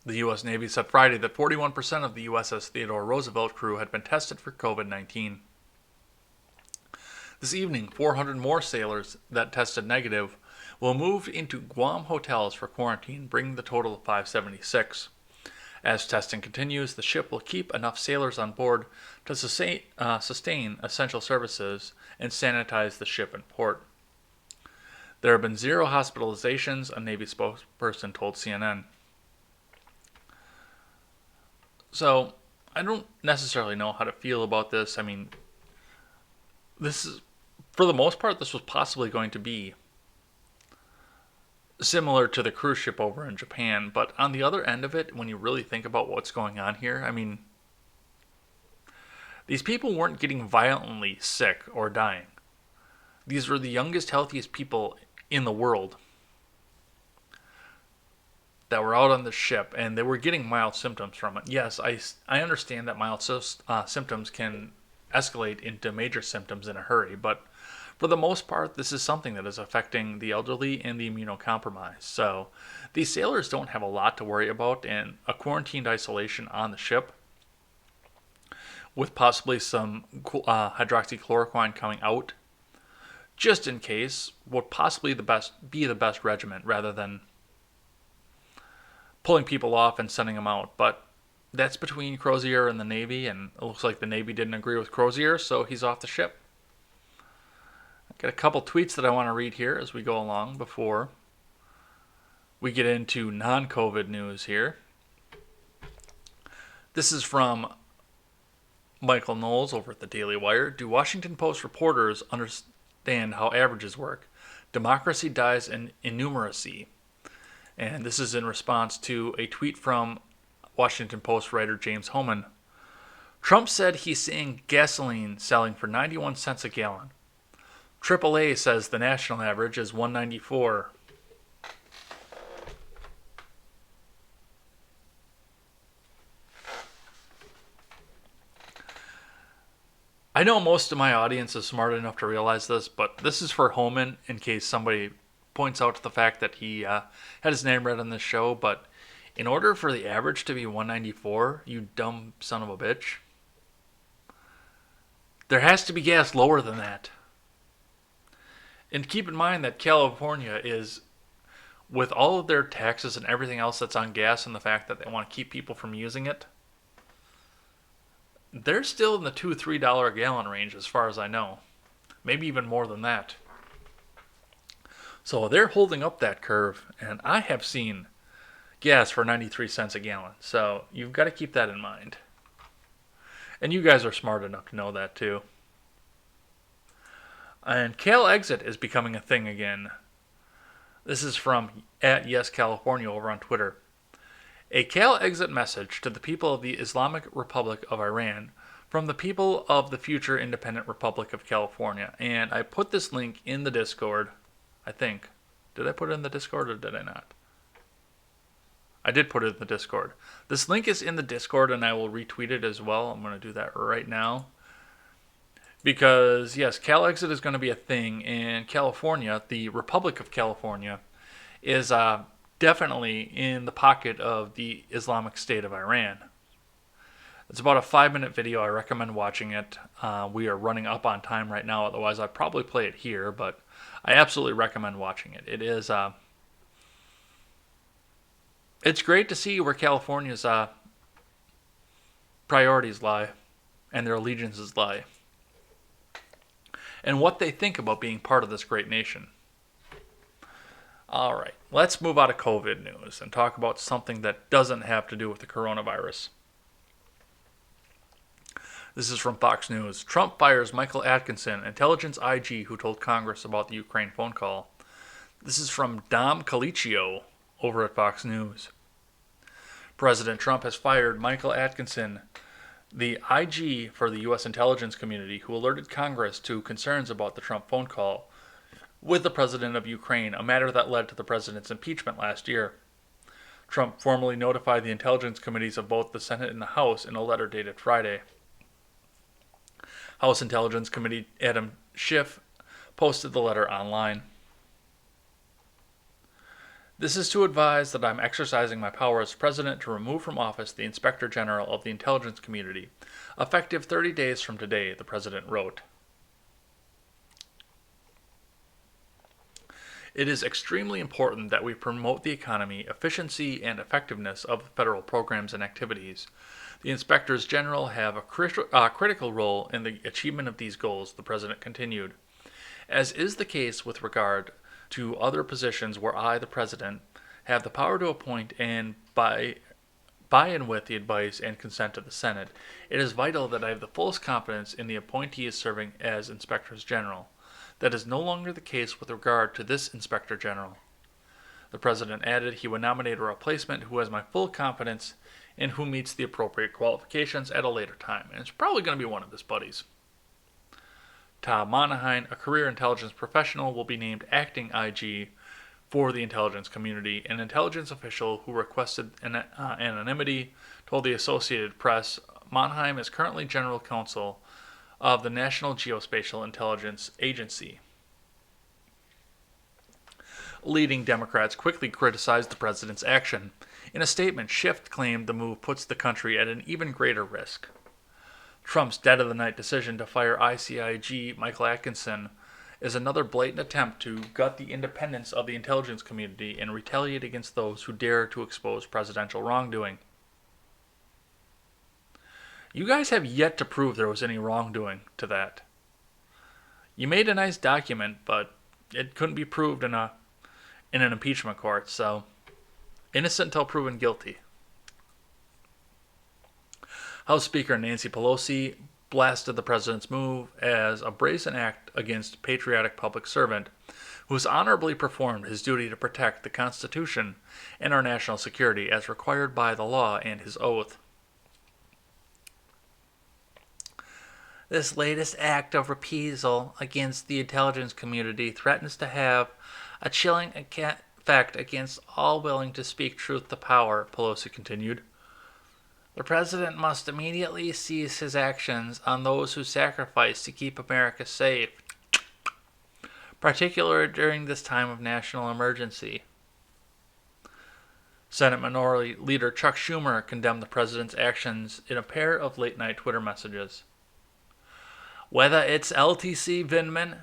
The U.S. Navy said Friday that 41% of the USS Theodore Roosevelt crew had been tested for COVID-19. This evening, 400 more sailors that tested negative will move into Guam hotels for quarantine, bringing the total to 576. As testing continues, the ship will keep enough sailors on board to sustain essential services and sanitize the ship and port. There have been 0 hospitalizations, a Navy spokesperson told CNN. So, I don't necessarily know how to feel about this. I mean, this is, for the most part, this was possibly going to be similar to the cruise ship over in Japan. But on the other end of it, when you really think about what's going on here, I mean, these people weren't getting violently sick or dying. These were the youngest, healthiest people in the world that were out on the ship, and they were getting mild symptoms from it. Yes, I understand that mild symptoms can escalate into major symptoms in a hurry, but for the most part, this is something that is affecting the elderly and the immunocompromised. So these sailors don't have a lot to worry about, and a quarantined isolation on the ship with possibly some hydroxychloroquine coming out, just in case, would possibly be the best regimen rather than pulling people off and sending them out. But that's between Crozier and the Navy, and it looks like the Navy didn't agree with Crozier, so he's off the ship. I've got a couple tweets that I want to read here as we go along before we get into non-COVID news here. This is from Michael Knowles over at the Daily Wire. Do Washington Post reporters understand how averages work? Democracy dies in innumeracy. And this is in response to a tweet from Washington Post writer James Hohmann. Trump said he's seeing gasoline selling for 91 cents a gallon. AAA says the national average is 194. I know most of my audience is smart enough to realize this, but this is for Hohmann in case somebody points out to the fact that he had his name read on this show. But in order for the average to be 194, you dumb son of a bitch, There has to be gas lower than that. And keep in mind that California is, with all of their taxes and everything else that's on gas and the fact that they want to keep people from using it, they're still in the $2-3 a gallon range as far as I know. Maybe even more than that. So they're holding up that curve, and I have seen gas for 93 cents a gallon. So you've got to keep that in mind. And you guys are smart enough to know that too. And Cal Exit is becoming a thing again. This is from @YesCalifornia over on Twitter. A Cal Exit message to the people of the Islamic Republic of Iran from the people of the future independent Republic of California. And I put this link in the Discord, I think. Did I put it in the Discord or did I not? I did put it in the Discord. This link is in the Discord and I will retweet it as well. I'm going to do that right now. Because, yes, Cal Exit is going to be a thing in California. The Republic of California is definitely in the pocket of the Islamic State of Iran. It's about a 5-minute video. I recommend watching it. We are running up on time right now. Otherwise, I'd probably play it here. But I absolutely recommend watching it. It is... it's great to see where California's priorities lie and their allegiances lie, and what they think about being part of this great nation. All right, let's move out of COVID news and talk about something that doesn't have to do with the coronavirus. This is from Fox News. Trump fires Michael Atkinson, intelligence IG who told Congress about the Ukraine phone call. This is from Dom Colicchio over at Fox News. President Trump has fired Michael Atkinson, the IG for the U.S. intelligence community, who alerted Congress to concerns about the Trump phone call with the president of Ukraine, a matter that led to the president's impeachment last year. Trump formally notified the intelligence committees of both the Senate and the House in a letter dated Friday. House Intelligence Committee Adam Schiff posted the letter online. This is to advise that I'm exercising my power as president to remove from office the Inspector General of the intelligence community, effective 30 days from today, the president wrote. It is extremely important that we promote the economy, efficiency, and effectiveness of federal programs and activities. The inspectors general have a critical role in the achievement of these goals, the president continued. As is the case with regard to other positions where I, the president, have the power to appoint and by and with the advice and consent of the Senate, it is vital that I have the fullest confidence in the appointees serving as inspectors general. That is no longer the case with regard to this inspector general. The president added he would nominate a replacement who has my full confidence and who meets the appropriate qualifications at a later time. And it's probably going to be one of his buddies. Tom Monahan, a career intelligence professional, will be named acting IG for the intelligence community. An intelligence official who requested anonymity told the Associated Press Monahan is currently general counsel of the National Geospatial Intelligence Agency. Leading Democrats quickly criticized the president's action. In a statement, Schiff claimed the move puts the country at an even greater risk. Trump's dead-of-the-night decision to fire ICIG Michael Atkinson is another blatant attempt to gut the independence of the intelligence community and retaliate against those who dare to expose presidential wrongdoing. You guys have yet to prove there was any wrongdoing to that. You made a nice document, but it couldn't be proved in an impeachment court, so innocent until proven guilty. House Speaker Nancy Pelosi blasted the president's move as a brazen act against a patriotic public servant who has honorably performed his duty to protect the Constitution and our national security as required by the law and his oath. This latest act of reprisal against the intelligence community threatens to have a chilling effect against all willing to speak truth to power, Pelosi continued. The president must immediately cease his actions on those who sacrifice to keep America safe, particularly during this time of national emergency. Senate Minority Leader Chuck Schumer condemned the president's actions in a pair of late-night Twitter messages. Whether it's LTC Vindman,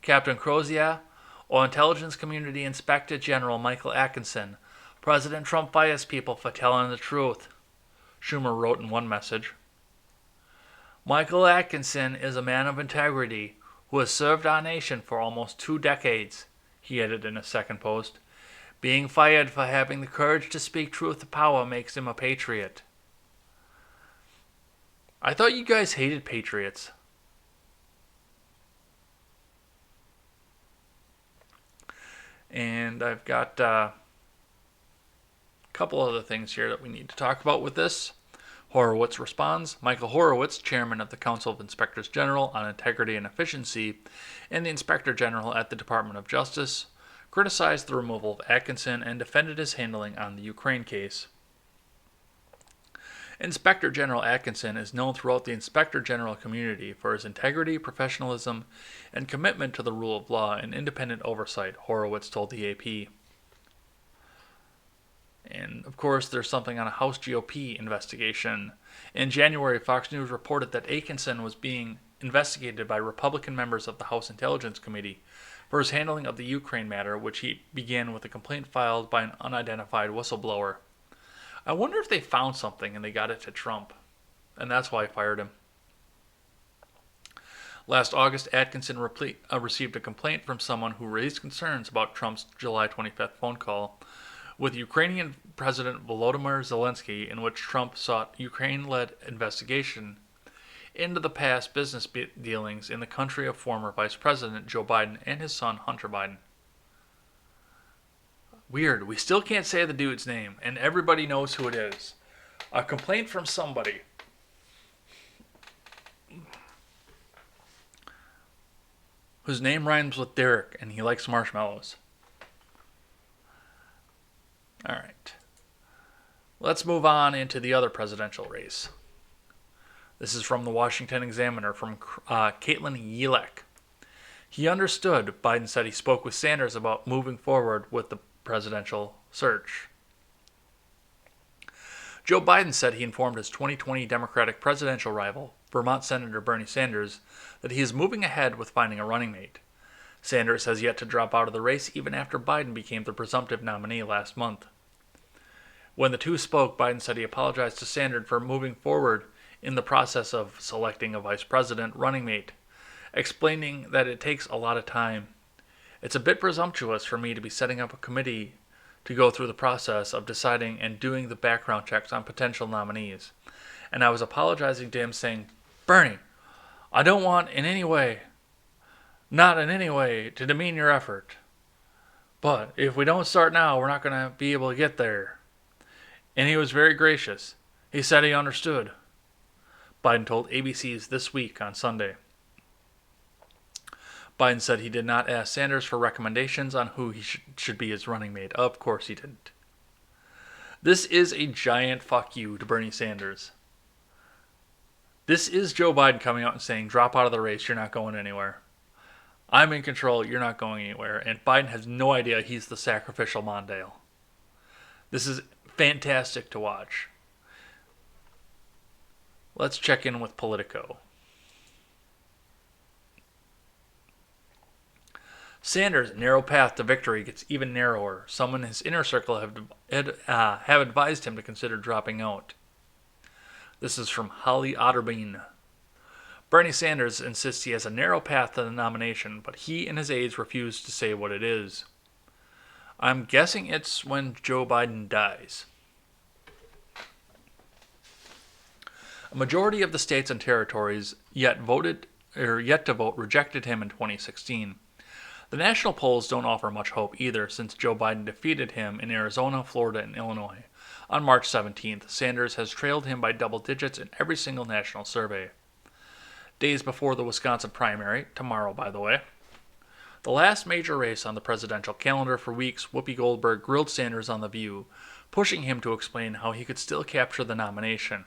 Captain Crozier, or Intelligence Community Inspector General Michael Atkinson, President Trump fires people for telling the truth, Schumer wrote in one message. Michael Atkinson is a man of integrity who has served our nation for almost 2 decades, he added in a second post. Being fired for having the courage to speak truth to power makes him a patriot. I thought you guys hated patriots. And I've got a couple other things here that we need to talk about with this. Horowitz responds. Michael Horowitz, chairman of the Council of Inspectors General on Integrity and Efficiency, and the Inspector General at the Department of Justice, criticized the removal of Atkinson and defended his handling on the Ukraine case. Inspector General Atkinson is known throughout the Inspector General community for his integrity, professionalism, and commitment to the rule of law and independent oversight, Horowitz told the AP. And, of course, there's something on a House GOP investigation. In January, Fox News reported that Atkinson was being investigated by Republican members of the House Intelligence Committee for his handling of the Ukraine matter, which he began with a complaint filed by an unidentified whistleblower. I wonder if they found something and they got it to Trump, and that's why I fired him. Last August, Atkinson received a complaint from someone who raised concerns about Trump's July 25th phone call with Ukrainian President Volodymyr Zelensky, in which Trump sought Ukraine-led investigation into the past business dealings in the country of former Vice President Joe Biden and his son Hunter Biden. Weird, we still can't say the dude's name, and everybody knows who it is. A complaint from somebody. Whose name rhymes with Derek, and he likes marshmallows. Alright. Let's move on into the other presidential race. This is from the Washington Examiner, from Caitlin Yelek. He understood, Biden said he spoke with Sanders about moving forward with the presidential search. Joe Biden said he informed his 2020 Democratic presidential rival, Vermont Senator Bernie Sanders, that he is moving ahead with finding a running mate. Sanders has yet to drop out of the race even after Biden became the presumptive nominee last month. When the two spoke, Biden said he apologized to Sanders for moving forward in the process of selecting a vice president running mate, explaining that it takes a lot of time. It's a bit presumptuous for me to be setting up a committee to go through the process of deciding and doing the background checks on potential nominees. And I was apologizing to him saying, Bernie, I don't want not in any way, to demean your effort. But if we don't start now, we're not going to be able to get there. And he was very gracious. He said he understood. Biden told ABC's This Week on Sunday. Biden said he did not ask Sanders for recommendations on who he should be his running mate. Of course he didn't. This is a giant fuck you to Bernie Sanders. This is Joe Biden coming out and saying, drop out of the race, you're not going anywhere. I'm in control, you're not going anywhere. And Biden has no idea he's the sacrificial Mondale. This is fantastic to watch. Let's check in with Politico. Sanders' narrow path to victory gets even narrower. Some in his inner circle have advised him to consider dropping out. This is from Holly Otterbein. Bernie Sanders insists he has a narrow path to the nomination, but he and his aides refuse to say what it is. I'm guessing it's when Joe Biden dies. A majority of the states and territories yet to vote rejected him in 2016. The national polls don't offer much hope either, since Joe Biden defeated him in Arizona, Florida, and Illinois. On March 17th, Sanders has trailed him by double digits in every single national survey. Days before the Wisconsin primary, tomorrow by the way, the last major race on the presidential calendar for weeks, Whoopi Goldberg grilled Sanders on The View, pushing him to explain how he could still capture the nomination.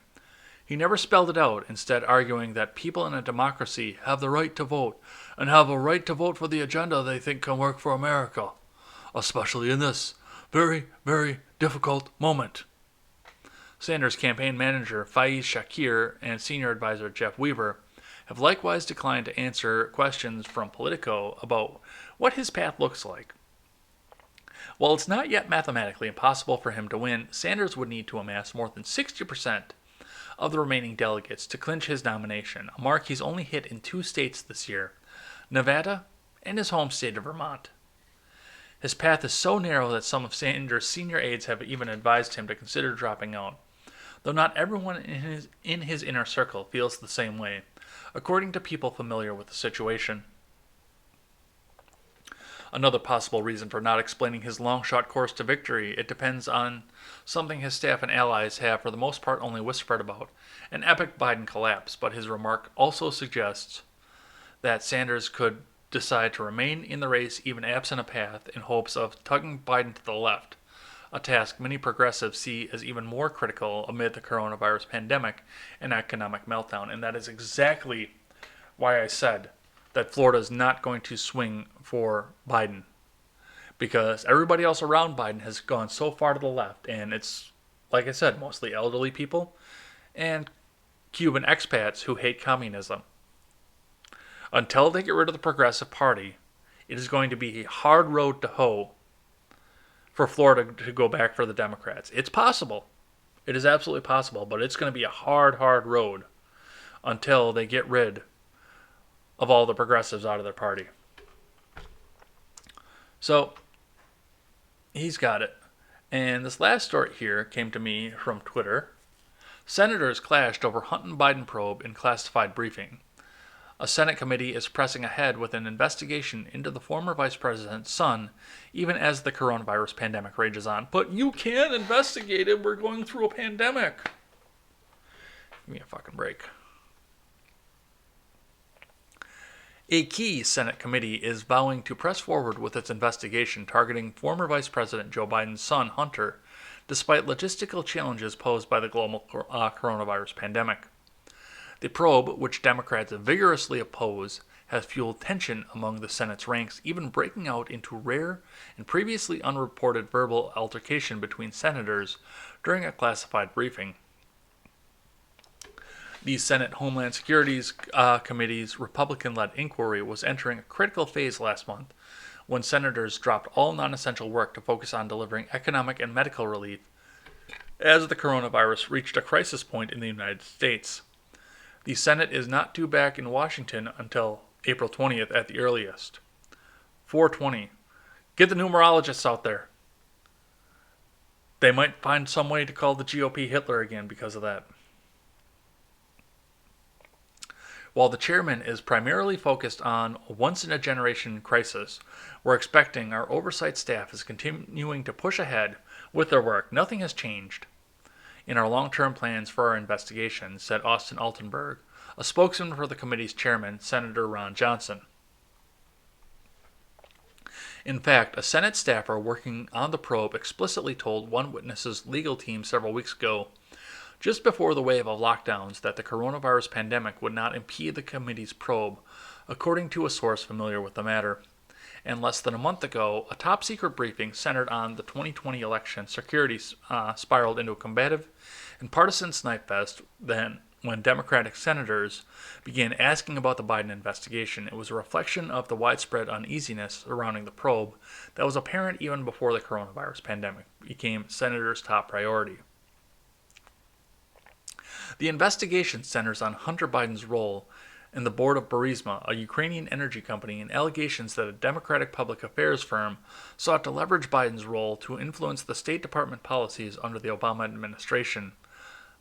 He never spelled it out, instead arguing that people in a democracy have the right to vote, and have a right to vote for the agenda they think can work for America, especially in this very, very difficult moment. Sanders' campaign manager Faiz Shakir and senior advisor Jeff Weaver have likewise declined to answer questions from Politico about what his path looks like. While it's not yet mathematically impossible for him to win, Sanders would need to amass more than 60% of the remaining delegates to clinch his nomination, a mark he's only hit in 2 states this year, Nevada and his home state of Vermont. His path is so narrow that some of Sanders' senior aides have even advised him to consider dropping out, though not everyone in his inner circle feels the same way, according to people familiar with the situation. Another possible reason for not explaining his long-shot course to victory, it depends on something his staff and allies have for the most part only whispered about, an epic Biden collapse, but his remark also suggests that Sanders could decide to remain in the race even absent a path in hopes of tugging Biden to the left, a task many progressives see as even more critical amid the coronavirus pandemic and economic meltdown. And that is exactly why I said that Florida is not going to swing for Biden, because everybody else around Biden has gone so far to the left, and it's, like I said, mostly elderly people and Cuban expats who hate communism. Until they get rid of the Progressive Party, it is going to be a hard road to hoe for Florida to go back for the Democrats. It's possible. It is absolutely possible, but it's going to be a hard road until they get rid of all the progressives out of their party. So, he's got it. And this last story here came to me from Twitter. Senators clashed over Hunter Biden probe in classified briefing. A Senate committee is pressing ahead with an investigation into the former vice president's son, even as the coronavirus pandemic rages on. But you can't investigate it. We're going through a pandemic. Give me a fucking break. A key Senate committee is vowing to press forward with its investigation targeting former Vice President Joe Biden's son, Hunter, despite logistical challenges posed by the global coronavirus pandemic. The probe, which Democrats vigorously oppose, has fueled tension among the Senate's ranks, even breaking out into rare and previously unreported verbal altercation between senators during a classified briefing. The Senate Homeland Security Committee's Republican-led inquiry was entering a critical phase last month when senators dropped all non-essential work to focus on delivering economic and medical relief as the coronavirus reached a crisis point in the United States. The Senate is not due back in Washington until April 20th at the earliest. 420. Get the numerologists out there. They might find some way to call the GOP Hitler again because of that. While the chairman is primarily focused on a once-in-a-generation crisis, we're expecting our oversight staff is continuing to push ahead with their work. Nothing has changed in our long-term plans for our investigation, said Austin Altenberg, a spokesman for the committee's chairman, Senator Ron Johnson. In fact, a Senate staffer working on the probe explicitly told one witness's legal team several weeks ago, just before the wave of lockdowns, that the coronavirus pandemic would not impede the committee's probe, according to a source familiar with the matter. And less than a month ago, a top-secret briefing centered on the 2020 election security spiraled into a combative and partisan snipefest. Then, when Democratic senators began asking about the Biden investigation, it was a reflection of the widespread uneasiness surrounding the probe that was apparent even before the coronavirus pandemic became senators' top priority. The investigation centers on Hunter Biden's role in the board of Burisma, a Ukrainian energy company, and allegations that a Democratic public affairs firm sought to leverage Biden's role to influence the State Department policies under the Obama administration.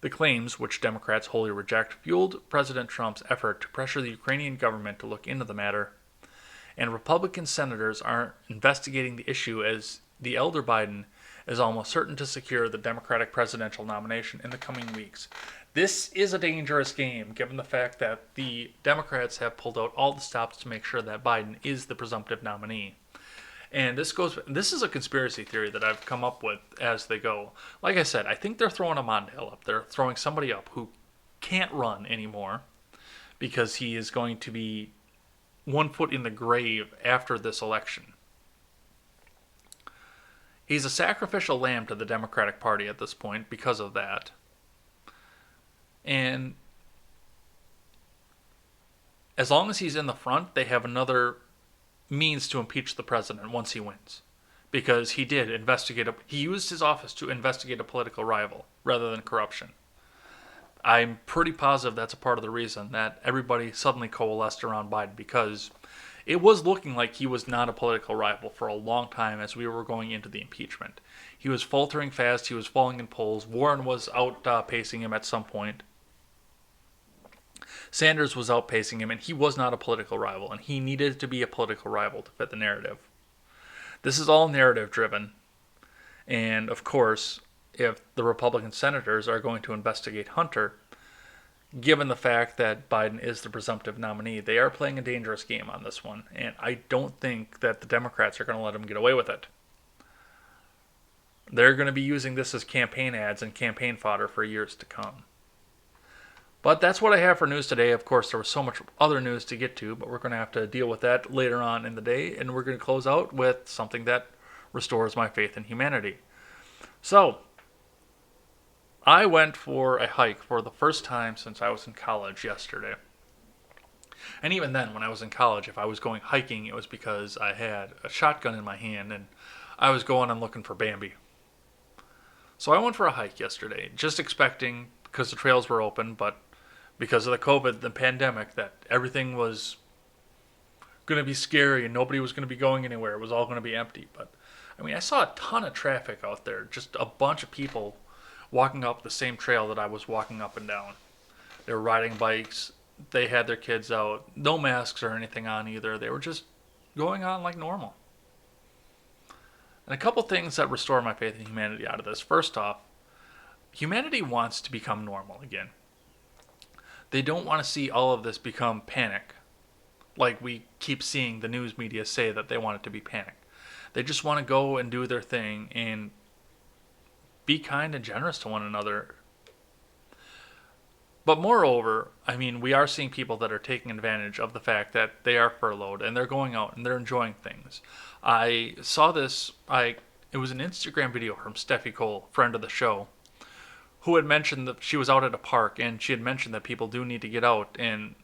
The claims, which Democrats wholly reject, fueled President Trump's effort to pressure the Ukrainian government to look into the matter. And Republican senators are investigating the issue as the elder Biden is almost certain to secure the Democratic presidential nomination in the coming weeks. This is a dangerous game, given the fact that the Democrats have pulled out all the stops to make sure that Biden is the presumptive nominee. And this is a conspiracy theory that I've come up with as they go. Like I said, I think they're throwing a Mondale up. They're throwing somebody up who can't run anymore because he is going to be 1 foot in the grave after this election. He's a sacrificial lamb to the Democratic Party at this point because of that. And as long as he's in the front, they have another means to impeach the president once he wins. Because he did investigate, he used his office to investigate a political rival rather than corruption. I'm pretty positive that's a part of the reason that everybody suddenly coalesced around Biden, because it was looking like he was not a political rival for a long time as we were going into the impeachment. He was faltering fast. He was falling in polls. Warren was outpacing him at some point. Sanders was outpacing him, and he was not a political rival, and he needed to be a political rival to fit the narrative. This is all narrative driven, and of course, if the Republican senators are going to investigate Hunter, given the fact that Biden is the presumptive nominee, they are playing a dangerous game on this one, and I don't think that the Democrats are going to let them get away with it. They're going to be using this as campaign ads and campaign fodder for years to come. But that's what I have for news today. Of course, there was so much other news to get to, but we're going to have to deal with that later on in the day, and we're going to close out with something that restores my faith in humanity. So, I went for a hike for the first time since I was in college yesterday. And even then, when I was in college, if I was going hiking, it was because I had a shotgun in my hand and I was going and looking for Bambi. So I went for a hike yesterday, just expecting, because the trails were open, but because of the COVID, the pandemic, that everything was going to be scary and nobody was going to be going anywhere. It was all going to be empty. But, I mean, I saw a ton of traffic out there, just a bunch of people walking up the same trail that I was walking up and down. They were riding bikes. They had their kids out. No masks or anything on either. They were just going on like normal. And a couple things that restore my faith in humanity out of this. First off, humanity wants to become normal again. They don't want to see all of this become panic, like we keep seeing the news media say that they want it to be panic. They just want to go and do their thing and be kind and generous to one another. But moreover, I mean, we are seeing people that are taking advantage of the fact that they are furloughed and they're going out and they're enjoying things. I saw this, it was an Instagram video from Steffi Cole, friend of the show, who had mentioned that she was out at a park and she had mentioned that people do need to get out and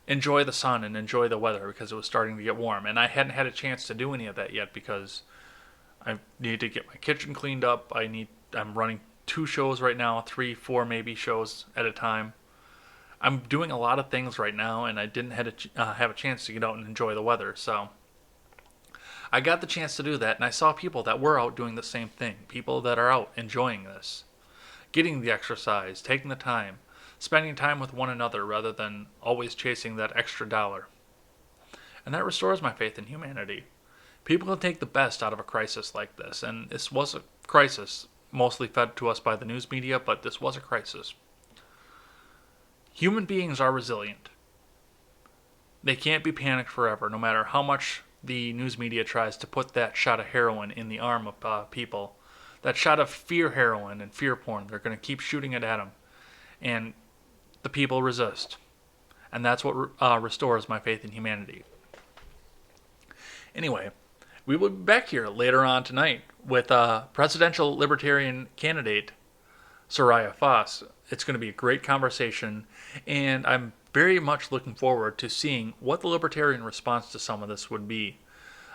enjoy the sun and enjoy the weather because it was starting to get warm. And I hadn't had a chance to do any of that yet because I need to get my kitchen cleaned up. I'm running 2 shows right now, 3, 4 maybe shows at a time. I'm doing a lot of things right now, and I didn't have a chance to get out and enjoy the weather. So I got the chance to do that, and I saw people that were out doing the same thing. People that are out enjoying this, getting the exercise, taking the time, spending time with one another rather than always chasing that extra dollar. And that restores my faith in humanity. People can take the best out of a crisis like this, and this was a crisis mostly fed to us by the news media, but this was a crisis. Human beings are resilient. They can't be panicked forever, no matter how much the news media tries to put that shot of heroin in the arm of people. That shot of fear heroin and fear porn, they're going to keep shooting it at them. And the people resist. And that's what restores my faith in humanity. Anyway, we will be back here later on tonight with presidential libertarian candidate Soraya Foss. It's going to be a great conversation, and I'm very much looking forward to seeing what the libertarian response to some of this would be.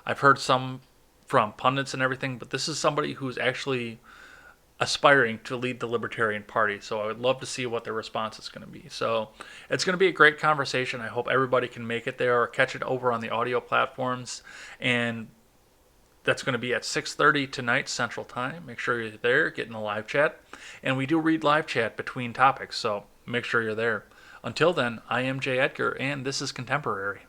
I've heard some from pundits and everything, but this is somebody who's actually aspiring to lead the Libertarian Party, so I would love to see what their response is going to be. So it's going to be a great conversation. I hope everybody can make it there or catch it over on the audio platforms, and that's going to be at 6:30 tonight Central Time. Make sure you're there, get in the live chat, and we do read live chat between topics, so make sure you're there. Until then, I am Jay Edgar, and this is Contemporary.